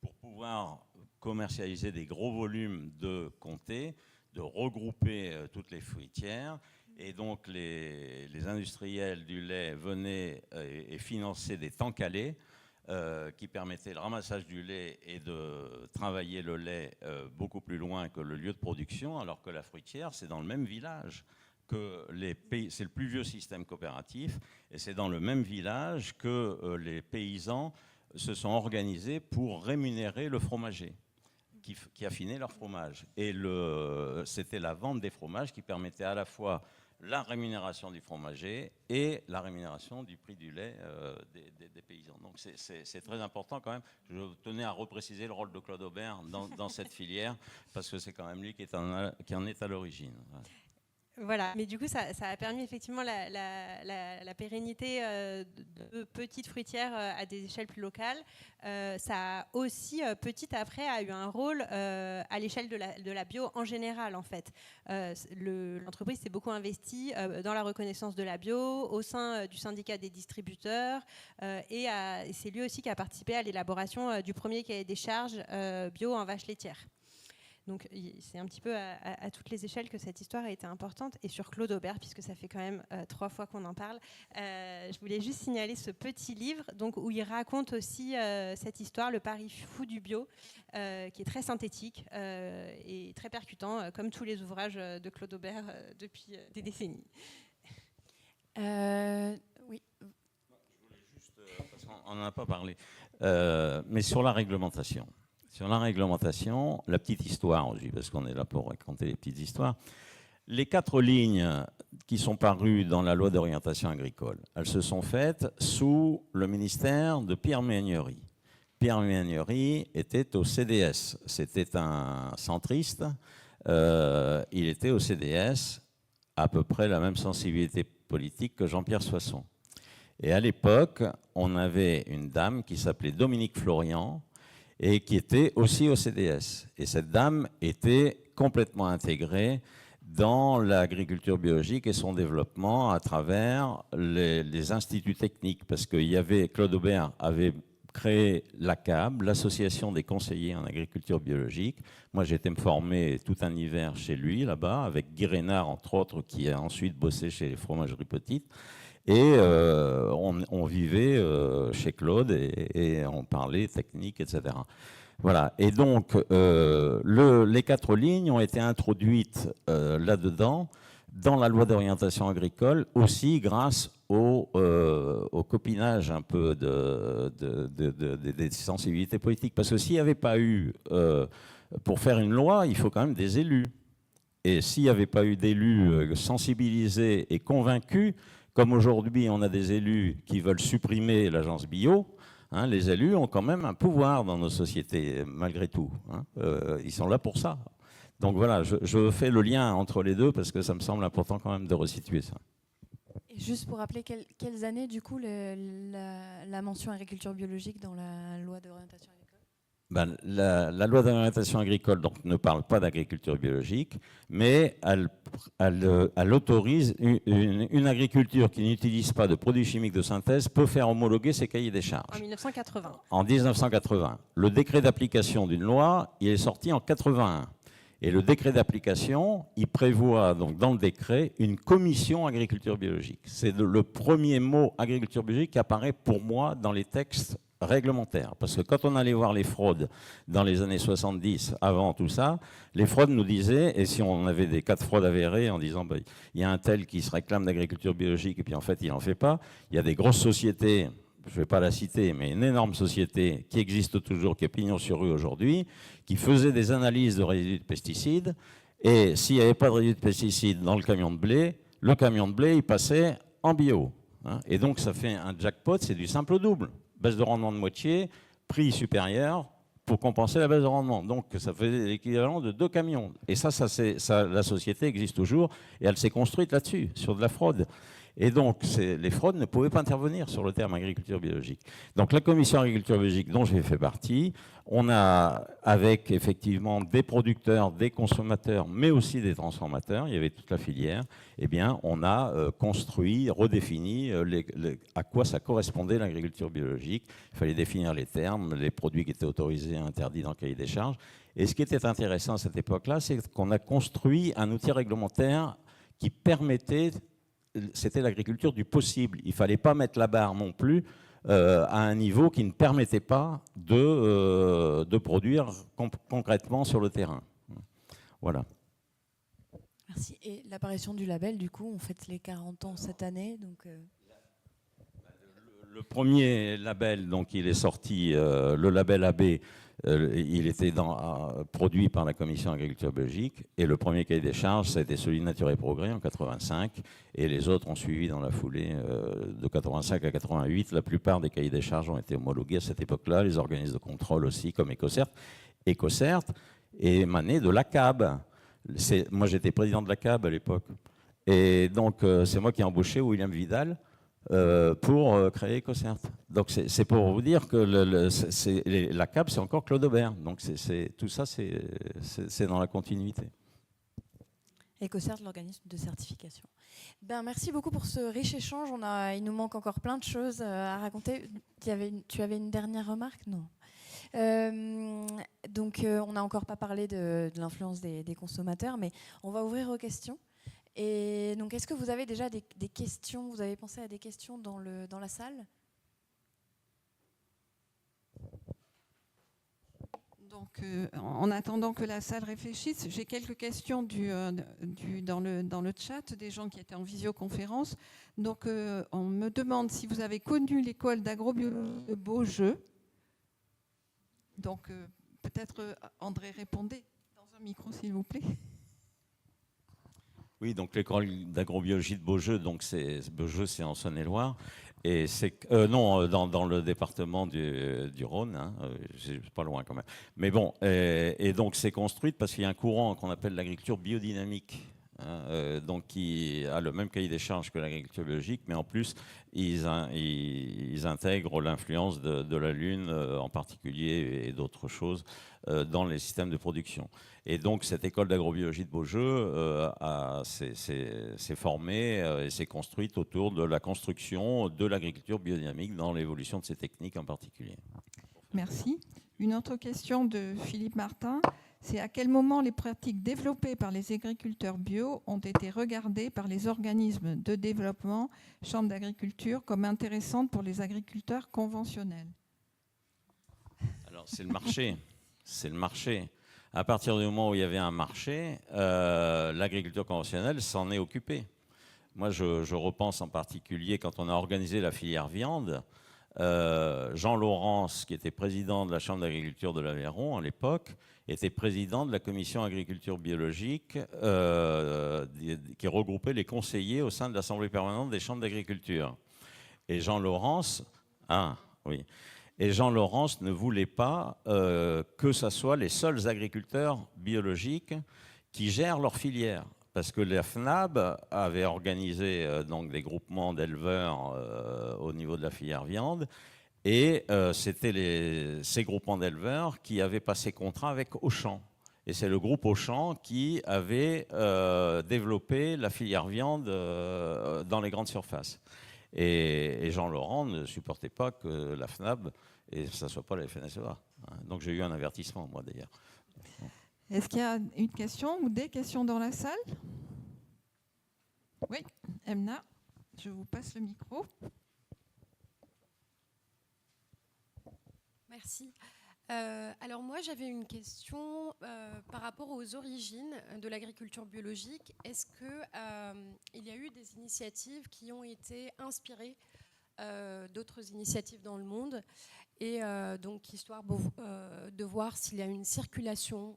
pour pouvoir commercialiser des gros volumes de comté, de regrouper toutes les fruitières. Et donc les industriels du lait venaient et finançaient des tanks à lait qui permettaient le ramassage du lait et de travailler le lait beaucoup plus loin que le lieu de production, alors que la fruitière, c'est dans le même village. C'est le plus vieux système coopératif, et c'est dans le même village que les paysans se sont organisés pour rémunérer le fromager qui affinait leur fromage. Et c'était la vente des fromages qui permettait à la fois la rémunération du fromager et la rémunération du prix du lait des paysans. Donc c'est très important quand même. Je tenais à repréciser le rôle de Claude Aubert dans cette filière, parce que c'est quand même lui qui en est à l'origine. Voilà, mais du coup, ça a permis effectivement la pérennité de petites fruitières à des échelles plus locales. Ça a aussi, petit après, a eu un rôle à l'échelle de la bio en général, en fait. L'entreprise s'est beaucoup investie dans la reconnaissance de la bio au sein du syndicat des distributeurs et c'est lui aussi qui a participé à l'élaboration du premier cahier des charges bio en vache laitière. Donc c'est un petit peu à toutes les échelles que cette histoire a été importante, et sur Claude Aubert, puisque ça fait quand même 3 fois qu'on en parle. Je voulais juste signaler ce petit livre donc, où il raconte aussi cette histoire, le pari fou du bio, qui est très synthétique et très percutant, comme tous les ouvrages de Claude Aubert depuis des décennies. Oui. Je voulais juste, parce qu'on n'en a pas parlé, mais sur la réglementation. Sur la réglementation, la petite histoire aussi, parce qu'on est là pour raconter les petites histoires. Les 4 lignes qui sont parues dans la loi d'orientation agricole, elles se sont faites sous le ministère de Pierre Méhaignerie. Pierre Méhaignerie était au CDS. C'était un centriste. Il était au CDS, à peu près la même sensibilité politique que Jean-Pierre Soisson. Et à l'époque, on avait une dame qui s'appelait Dominique Florian, et qui était aussi au CDS. Et cette dame était complètement intégrée dans l'agriculture biologique et son développement à travers les instituts techniques, parce que Claude Aubert avait créé l'ACAB, l'Association des conseillers en agriculture biologique. Moi, j'ai été me former tout un hiver chez lui, là-bas, avec Guy Reynard, entre autres, qui a ensuite bossé chez les fromageries petites. Et on vivait chez Claude et on parlait technique, etc. Voilà. Et donc, les 4 lignes ont été introduites là-dedans, dans la loi d'orientation agricole, aussi grâce au copinage un peu des sensibilités politiques. Parce que s'il n'y avait pas eu, pour faire une loi, il faut quand même des élus. Et s'il n'y avait pas eu d'élus sensibilisés et convaincus, comme aujourd'hui on a des élus qui veulent supprimer l'agence bio, hein, les élus ont quand même un pouvoir dans nos sociétés, malgré tout. Hein. Ils sont là pour ça. Donc voilà, je fais le lien entre les deux parce que ça me semble important quand même de resituer ça. Et juste pour rappeler, quelles années, du coup, la mention agriculture biologique dans la loi d'orientation agricole? La loi d'orientation agricole donc, ne parle pas d'agriculture biologique, mais elle autorise une agriculture qui n'utilise pas de produits chimiques de synthèse peut faire homologuer ses cahiers des charges. En 1980. En 1980. Le décret d'application d'une loi, il est sorti en 81. Et le décret d'application, il prévoit donc dans le décret une commission agriculture biologique. C'est le premier mot agriculture biologique qui apparaît pour moi dans les textes réglementaires. Parce que quand on allait voir les fraudes dans les années 70, avant tout ça, les fraudes nous disaient, et si on avait des cas de fraude avérés en disant il y a un tel qui se réclame d'agriculture biologique et puis en fait il n'en fait pas, il y a des grosses sociétés, je ne vais pas la citer, mais une énorme société qui existe toujours, qui est pignon sur rue aujourd'hui, qui faisait des analyses de résidus de pesticides, et s'il n'y avait pas de résidus de pesticides dans le camion de blé, il passait en bio. Hein, et donc ça fait un jackpot, c'est du simple au double. Baisse de rendement de moitié, prix supérieur pour compenser la baisse de rendement. Donc ça fait l'équivalent de 2 camions. Et ça, la société existe toujours, et elle s'est construite là-dessus, sur de la fraude. Et donc, les fraudes ne pouvaient pas intervenir sur le terme agriculture biologique. Donc, la commission agriculture biologique dont j'ai fait partie, on a, avec effectivement des producteurs, des consommateurs, mais aussi des transformateurs, il y avait toute la filière, eh bien, on a construit, redéfini à quoi ça correspondait l'agriculture biologique. Il fallait définir les termes, les produits qui étaient autorisés et interdits dans le cahier des charges. Et ce qui était intéressant à cette époque-là, c'est qu'on a construit un outil réglementaire qui permettait... C'était l'agriculture du possible. Il ne fallait pas mettre la barre non plus à un niveau qui ne permettait pas de produire concrètement sur le terrain. Voilà. Merci. Et l'apparition du label, du coup, on fête les 40 ans cette année. Donc Le premier label, donc, il est sorti, le label AB, il était produit par la Commission agriculture biologique, et le premier cahier des charges, ça a été celui de Nature et Progrès en 85, et les autres ont suivi dans la foulée de 85 à 88. La plupart des cahiers des charges ont été homologués à cette époque-là, les organismes de contrôle aussi, comme Ecocert. Ecocert est émané de l'ACAB. Moi, j'étais président de l'ACAB à l'époque, et donc c'est moi qui ai embauché William Vidal pour créer Ecocert. Donc c'est pour vous dire que la CAB, c'est encore Claude Aubert. Donc tout ça, c'est dans la continuité. Ecocert, l'organisme de certification. Merci beaucoup pour ce riche échange. Il nous manque encore plein de choses à raconter. Tu avais une dernière remarque? Non. Donc on n'a encore pas parlé de l'influence des consommateurs, mais on va ouvrir aux questions. Et donc, est-ce que vous avez déjà des questions? Vous avez pensé à des questions dans la salle? Donc, en attendant que la salle réfléchisse, j'ai quelques questions dans le chat, des gens qui étaient en visioconférence. Donc, on me demande si vous avez connu l'école d'agrobiologie de Beaujeu. Donc, peut-être André, répondez dans un micro, s'il vous plaît. Oui, donc l'école d'agrobiologie de Beaujeu, donc Beaujeu, c'est en Saône-et-Loire, et c'est non dans le département du Rhône, hein, c'est pas loin quand même. Mais bon, et donc c'est construite parce qu'il y a un courant qu'on appelle l'agriculture biodynamique, hein, donc qui a le même cahier des charges que l'agriculture biologique, mais en plus ils intègrent l'influence de la Lune en particulier et d'autres choses dans les systèmes de production. Et donc, cette école d'agrobiologie de Beaujeu s'est formée et s'est construite autour de la construction de l'agriculture biodynamique dans l'évolution de ces techniques en particulier. Merci. Une autre question de Philippe Martin, c'est à quel moment les pratiques développées par les agriculteurs bio ont été regardées par les organismes de développement, chambres d'agriculture, comme intéressantes pour les agriculteurs conventionnels? Alors, c'est le marché. C'est le marché. À partir du moment où il y avait un marché, l'agriculture conventionnelle s'en est occupée. Moi, je repense en particulier quand on a organisé la filière viande. Jean Laurence, qui était président de la Chambre d'agriculture de l'Aveyron à l'époque, était président de la commission agriculture biologique qui regroupait les conseillers au sein de l'Assemblée permanente des chambres d'agriculture. Et Jean Laurence, et Jean Laurence ne voulait pas que ce soit les seuls agriculteurs biologiques qui gèrent leur filière. Parce que la FNAB avait organisé donc des groupements d'éleveurs au niveau de la filière viande, et c'était ces groupements d'éleveurs qui avaient passé contrat avec Auchan. Et c'est le groupe Auchan qui avait développé la filière viande dans les grandes surfaces. Et Jean Laurent ne supportait pas que la FNAB, et ça ne soit pas la FNSEA. Donc j'ai eu un avertissement, moi d'ailleurs. Est-ce qu'il y a une question ou des questions dans la salle? Oui, Emna, je vous passe le micro. Merci. Alors moi, j'avais une question par rapport aux origines de l'agriculture biologique. Est-ce qu'il y a eu des initiatives qui ont été inspirées d'autres initiatives dans le monde, et donc histoire de voir s'il y a une circulation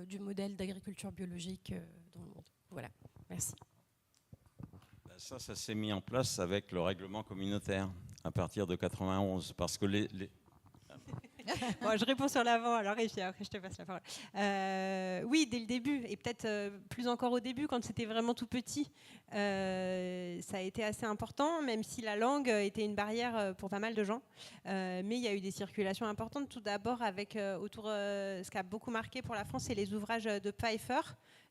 du modèle d'agriculture biologique dans le monde. Voilà, merci. Ça s'est mis en place avec le règlement communautaire à partir de 91, parce que Bon, je réponds sur l'avant, alors, et puis après je te passe la parole. Oui, dès le début, et peut-être plus encore au début, quand c'était vraiment tout petit, ça a été assez important, même si la langue était une barrière pour pas mal de gens. Mais il y a eu des circulations importantes, tout d'abord avec, ce qui a beaucoup marqué pour la France, c'est les ouvrages de Pfeiffer,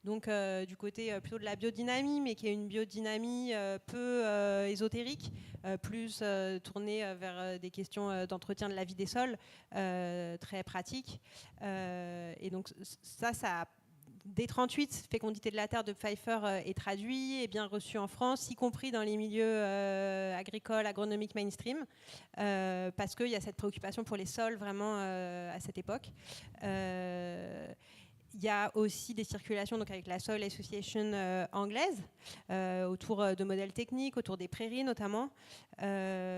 donc du côté plutôt de la biodynamie, mais qui est une biodynamie peu ésotérique, plus tournée vers des questions d'entretien de la vie des sols, très pratiques. Et donc ça a, dès 1938, Fécondité de la terre de Pfeiffer est traduit et bien reçu en France, y compris dans les milieux agricoles, agronomiques mainstream, parce qu'il y a cette préoccupation pour les sols vraiment à cette époque. Il y a aussi des circulations donc avec la Soil Association anglaise, autour de modèles techniques, autour des prairies notamment. C'est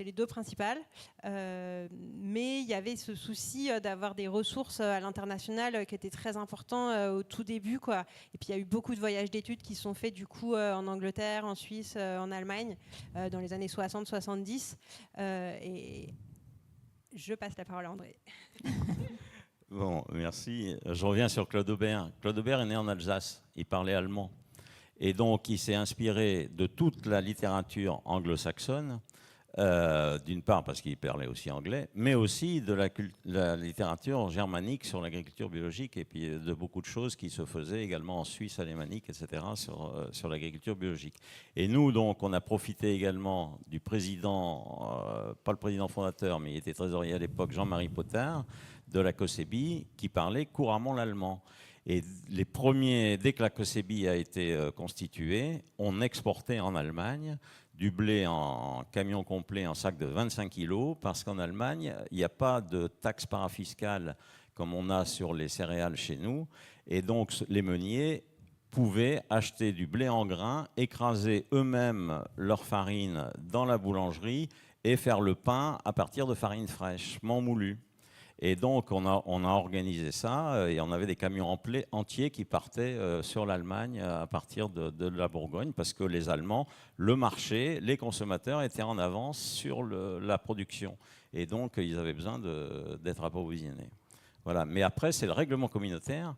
les deux principales. Mais il y avait ce souci d'avoir des ressources à l'international qui étaient très importants au tout début, quoi. Et puis il y a eu beaucoup de voyages d'études qui sont faits du coup en Angleterre, en Suisse, en Allemagne, dans les années 60-70. Et je passe la parole à André. Bon, merci. Je reviens sur Claude Aubert. Claude Aubert est né en Alsace, il parlait allemand. Et donc, il s'est inspiré de toute la littérature anglo-saxonne, d'une part parce qu'il parlait aussi anglais, mais aussi de la littérature germanique sur l'agriculture biologique, et puis de beaucoup de choses qui se faisaient également en Suisse alémanique, etc., sur l'agriculture biologique. Et nous, donc, on a profité également du président, pas le président fondateur, mais il était trésorier à l'époque, Jean-Marie Potard, de la COSEBI, qui parlait couramment l'allemand. Et les premiers, dès que la COSEBI a été constituée, on exportait en Allemagne du blé en camion complet, en sac de 25 kilos, parce qu'en Allemagne, il n'y a pas de taxe parafiscale comme on a sur les céréales chez nous. Et donc, les meuniers pouvaient acheter du blé en grains, écraser eux-mêmes leur farine dans la boulangerie et faire le pain à partir de farine fraîchement moulue. Et donc, on a organisé ça, et on avait des camions entiers qui partaient sur l'Allemagne à partir de la Bourgogne, parce que les Allemands, le marché, les consommateurs étaient en avance sur la production. Et donc, ils avaient besoin d'être approvisionnés. Voilà. Mais après, c'est le règlement communautaire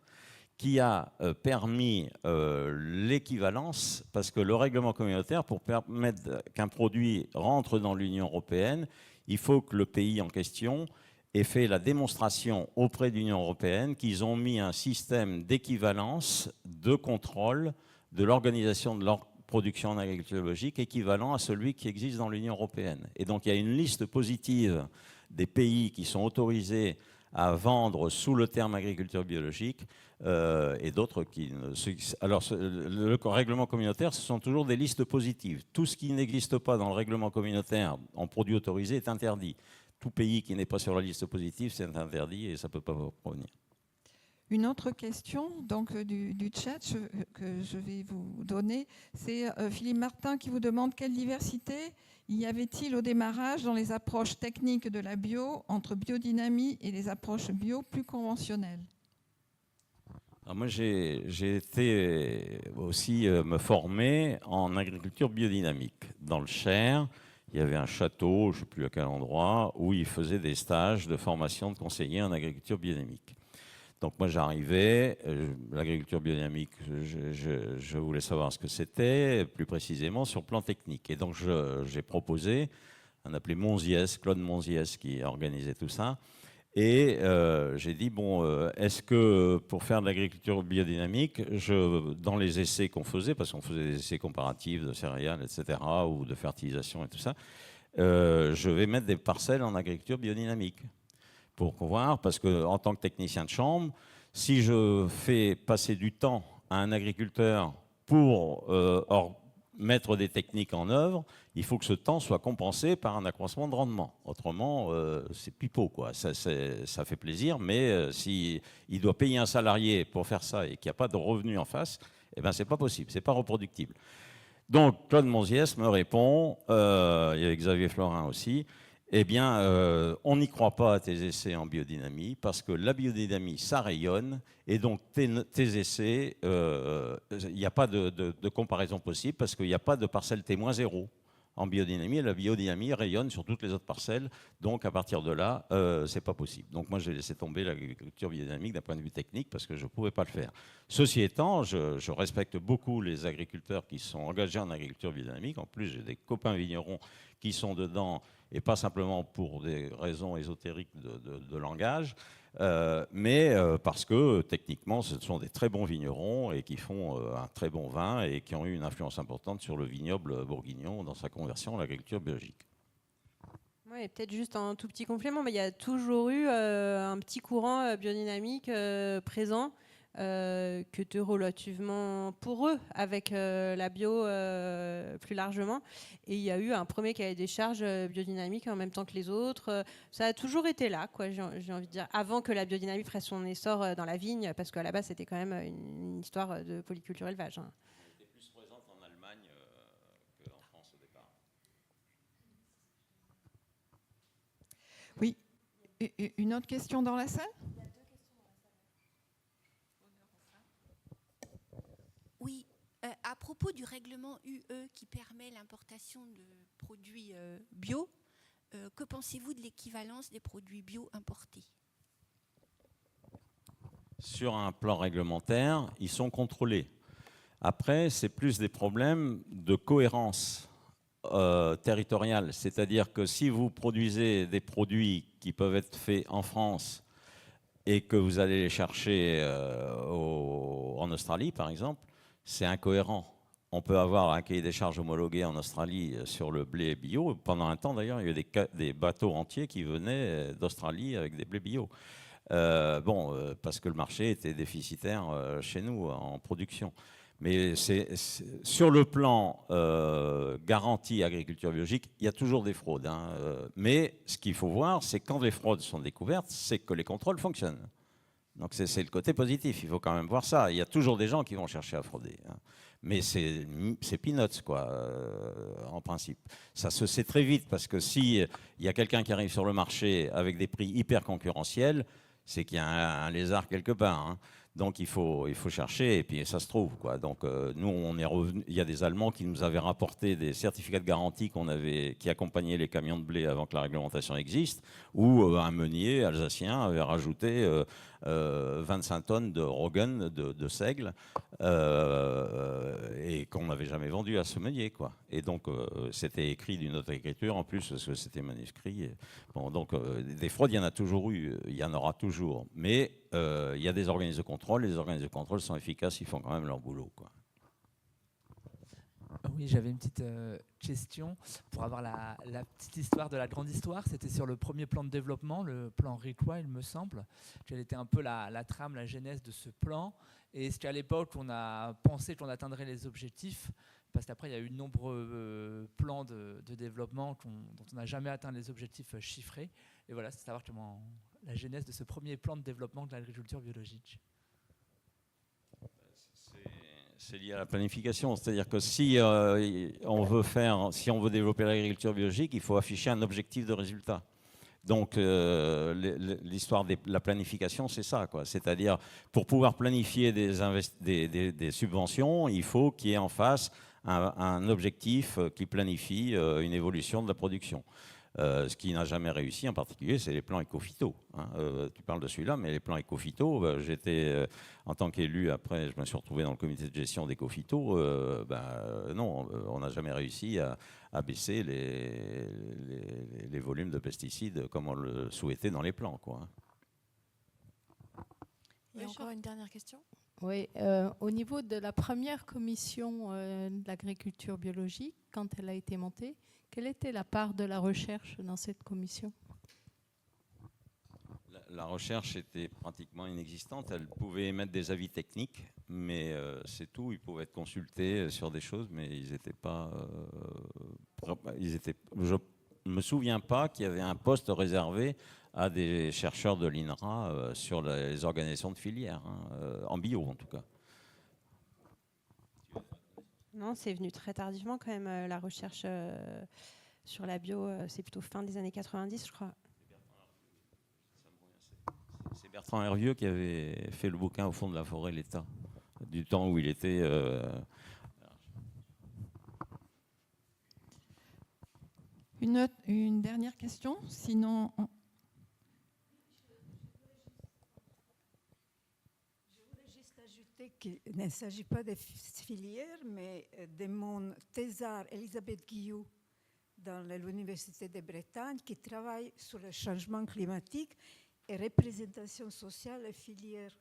qui a permis l'équivalence, parce que le règlement communautaire, pour permettre qu'un produit rentre dans l'Union européenne, il faut que le pays en question et fait la démonstration auprès de l'Union européenne qu'ils ont mis un système d'équivalence, de contrôle de l'organisation de leur production en agriculture biologique équivalent à celui qui existe dans l'Union européenne. Et donc il y a une liste positive des pays qui sont autorisés à vendre sous le terme agriculture biologique et d'autres qui... Alors, le règlement communautaire, ce sont toujours des listes positives. Tout ce qui n'existe pas dans le règlement communautaire en produit autorisé est interdit. Tout pays qui n'est pas sur la liste positive, c'est interdit et ça ne peut pas provenir. Une autre question donc, du chat que je vais vous donner, c'est Philippe Martin qui vous demande quelle diversité y avait-il au démarrage dans les approches techniques de la bio entre biodynamie et les approches bio plus conventionnelles? Alors moi, j'ai été aussi me former en agriculture biodynamique. Dans le Cher, il y avait un château, je ne sais plus à quel endroit, où ils faisaient des stages de formation de conseillers en agriculture biodynamique. Donc moi j'arrivais, l'agriculture biodynamique, je voulais savoir ce que c'était, plus précisément sur le plan technique. Et donc j'ai proposé, on appelait Monziès, Claude Monziès qui organisait tout ça. Et j'ai dit, bon, est-ce que pour faire de l'agriculture biodynamique, dans les essais qu'on faisait, parce qu'on faisait des essais comparatifs de céréales, etc., ou de fertilisation et tout ça, je vais mettre des parcelles en agriculture biodynamique pour voir, parce qu'en tant que technicien de chambre, si je fais passer du temps à un agriculteur pour mettre des techniques en œuvre, il faut que ce temps soit compensé par un accroissement de rendement. Autrement, c'est pipeau, quoi. Ça fait plaisir, mais s'il doit payer un salarié pour faire ça et qu'il n'y a pas de revenu en face, eh ben, c'est pas possible, c'est pas reproductible. Donc, Claude Monziès me répond, il y avait Xavier Florin aussi, eh bien, on n'y croit pas à tes essais en biodynamie parce que la biodynamie, ça rayonne et donc tes essais, il n'y a pas de comparaison possible parce qu'il n'y a pas de parcelle témoin zéro en biodynamie et la biodynamie rayonne sur toutes les autres parcelles. Donc, à partir de là, c'est pas possible. Donc, moi, j'ai laissé tomber l'agriculture biodynamique d'un point de vue technique parce que je ne pouvais pas le faire. Ceci étant, je respecte beaucoup les agriculteurs qui sont engagés en agriculture biodynamique. En plus, j'ai des copains vignerons qui sont dedans et pas simplement pour des raisons ésotériques de langage, mais parce que techniquement, ce sont des très bons vignerons et qui font un très bon vin et qui ont eu une influence importante sur le vignoble bourguignon dans sa conversion à l'agriculture biologique. Oui, peut-être juste un tout petit complément, mais il y a toujours eu un petit courant biodynamique présent, qui était relativement pour eux avec la bio plus largement. Et il y a eu un premier cahier des charges biodynamique en même temps que les autres. Ça a toujours été là, quoi, j'ai envie de dire, avant que la biodynamie fasse son essor dans la vigne, parce qu'à la base, c'était quand même une histoire de polyculture élevage. Hein. Elle était plus présente en Allemagne qu'en France au départ. Oui. Une autre question dans la salle? Oui, à propos du règlement UE qui permet l'importation de produits bio, que pensez-vous de l'équivalence des produits bio importés? Sur un plan réglementaire, ils sont contrôlés. Après, c'est plus des problèmes de cohérence territoriale. C'est-à-dire que si vous produisez des produits qui peuvent être faits en France et que vous allez les chercher en Australie, par exemple, c'est incohérent. On peut avoir un cahier des charges homologué en Australie sur le blé bio. Pendant un temps, d'ailleurs, il y a eu des bateaux entiers qui venaient d'Australie avec des blés bio. Parce que le marché était déficitaire chez nous en production. Mais sur le plan garantie agriculture biologique, il y a toujours des fraudes. Hein. Mais ce qu'il faut voir, c'est quand les fraudes sont découvertes, c'est que les contrôles fonctionnent. Donc c'est le côté positif, il faut quand même voir ça. Il y a toujours des gens qui vont chercher à frauder. Hein. Mais c'est peanuts, quoi, en principe. Ça se sait très vite, parce que s'il y a quelqu'un qui arrive sur le marché avec des prix hyper concurrentiels, c'est qu'il y a un lézard quelque part. Hein. Donc il faut chercher, et puis ça se trouve, quoi. Donc nous, on est revenu. Il y a des Allemands qui nous avaient rapporté des certificats de garantie qui accompagnaient les camions de blé avant que la réglementation existe, où un meunier alsacien avait rajouté 25 tonnes de Rogen, de seigle, et qu'on n'avait jamais vendu à ce meunier, quoi. Et donc c'était écrit d'une autre écriture en plus, parce que c'était manuscrit. Bon, donc des fraudes, il y en a toujours eu, il y en aura toujours. Mais il y a des organismes de contrôle, les organismes de contrôle sont efficaces, ils font quand même leur boulot, quoi. Oui, j'avais une petite question pour avoir la petite histoire de la grande histoire. C'était sur le premier plan de développement, le plan RICWA, il me semble. Quelle était un peu la trame, la genèse de ce plan? Et est-ce qu'à l'époque, on a pensé qu'on atteindrait les objectifs? Parce qu'après, il y a eu de nombreux plans de développement dont on n'a jamais atteint les objectifs chiffrés. Et voilà, c'est savoir comment la genèse de ce premier plan de développement de l'agriculture biologique. C'est lié à la planification, c'est-à-dire que si on veut développer l'agriculture biologique, il faut afficher un objectif de résultat. Donc l'histoire de la planification, c'est ça, quoi. C'est-à-dire pour pouvoir planifier des subventions, il faut qu'il y ait en face un objectif qui planifie une évolution de la production. Ce qui n'a jamais réussi en particulier, c'est les plans éco-phyto. Hein. Tu parles de celui-là, mais les plans éco-phyto, j'étais, en tant qu'élu, après je me suis retrouvé dans le comité de gestion d'éco-phyto, non, on n'a jamais réussi à baisser les volumes de pesticides comme on le souhaitait dans les plans, quoi. Il y a encore une dernière question. Oui, au niveau de la première commission de l'agriculture biologique, quand elle a été montée, quelle était la part de la recherche dans cette commission? La recherche était pratiquement inexistante. Elle pouvait émettre des avis techniques, mais c'est tout. Ils pouvaient être consultés sur des choses, mais ils n'étaient pas... je ne me souviens pas qu'il y avait un poste réservé à des chercheurs de l'INRA sur les organisations de filières, hein, en bio en tout cas. Non, c'est venu très tardivement quand même, la recherche sur la bio, c'est plutôt fin des années 90, je crois. C'est Bertrand Hervieux qui avait fait le bouquin Au fond de la forêt, l'État, du temps où il était... Une dernière question, sinon... Qu'il ne s'agit pas de filières, mais de mon thésard Elisabeth Guillou dans l'Université de Bretagne qui travaille sur le changement climatique et représentation sociale et filières.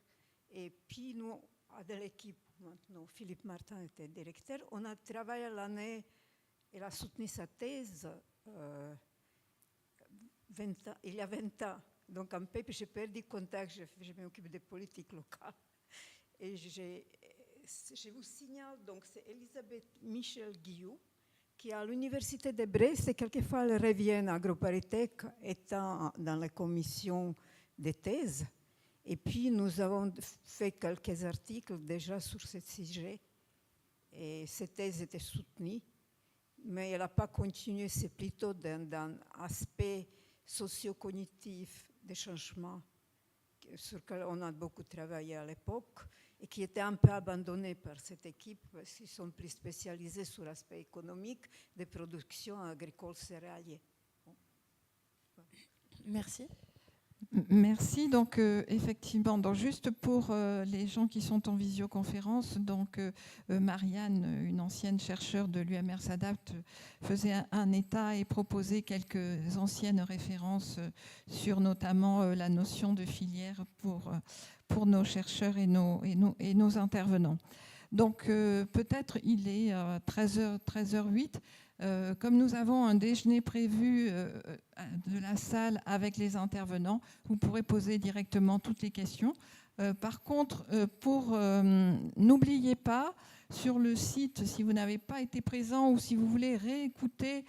Et puis nous, de l'équipe maintenant, Philippe Martin était directeur, on a travaillé l'année, elle a soutenu sa thèse il y a 20 ans. Donc un peu, j'ai perdu contact, je m'occupe des politiques locales. Et je vous signale, donc c'est Elisabeth Michel Guillou, qui à l'Université de Brest, et quelquefois elle revient à AgroParisTech, étant dans la commission des thèses. Et puis nous avons fait quelques articles déjà sur ce sujet. Et cette thèse était soutenue, mais elle n'a pas continué, c'est plutôt d'un aspect socio-cognitif des changements sur lequel on a beaucoup travaillé à l'époque et qui était un peu abandonné par cette équipe parce qu'ils sont plus spécialisés sur l'aspect économique des productions agricoles céréalières. Bon. Merci. Merci. Donc, effectivement, donc, juste pour les gens qui sont en visioconférence, donc Marianne, une ancienne chercheure de l'UMR s'adapte, faisait un état et proposait quelques anciennes références sur notamment la notion de filière pour nos chercheurs et nos intervenants. Donc, peut-être il est 13h08. Comme nous avons un déjeuner prévu de la salle avec les intervenants, vous pourrez poser directement toutes les questions. Par contre, n'oubliez pas, sur le site, si vous n'avez pas été présent ou si vous voulez réécouter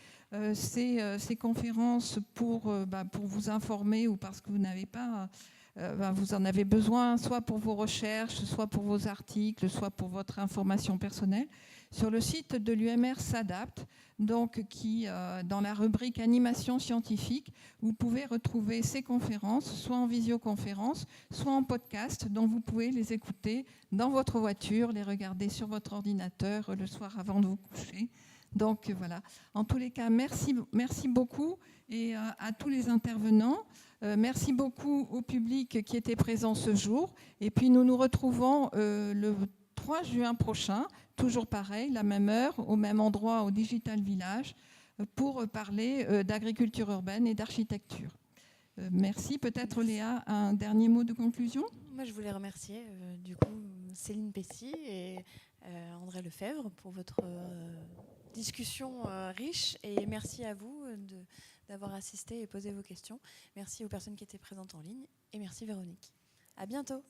ces conférences pour vous informer ou parce que vous n'avez pas... vous en avez besoin, soit pour vos recherches, soit pour vos articles, soit pour votre information personnelle. Sur le site de l'UMR s'adapte, donc qui, dans la rubrique animation scientifique, vous pouvez retrouver ces conférences, soit en visioconférence, soit en podcast, dont vous pouvez les écouter dans votre voiture, les regarder sur votre ordinateur le soir avant de vous coucher. Donc voilà. En tous les cas, merci beaucoup et à tous les intervenants. Merci beaucoup au public qui était présent ce jour. Et puis nous nous retrouvons le 3 juin prochain, toujours pareil, la même heure, au même endroit, au Digital Village, pour parler d'agriculture urbaine et d'architecture. Merci. Peut-être Léa, un dernier mot de conclusion ? Moi, je voulais remercier du coup Céline Pessy et André Lefebvre pour votre discussion riche et merci à vous d'avoir assisté et posé vos questions. Merci aux personnes qui étaient présentes en ligne et merci Véronique. À bientôt.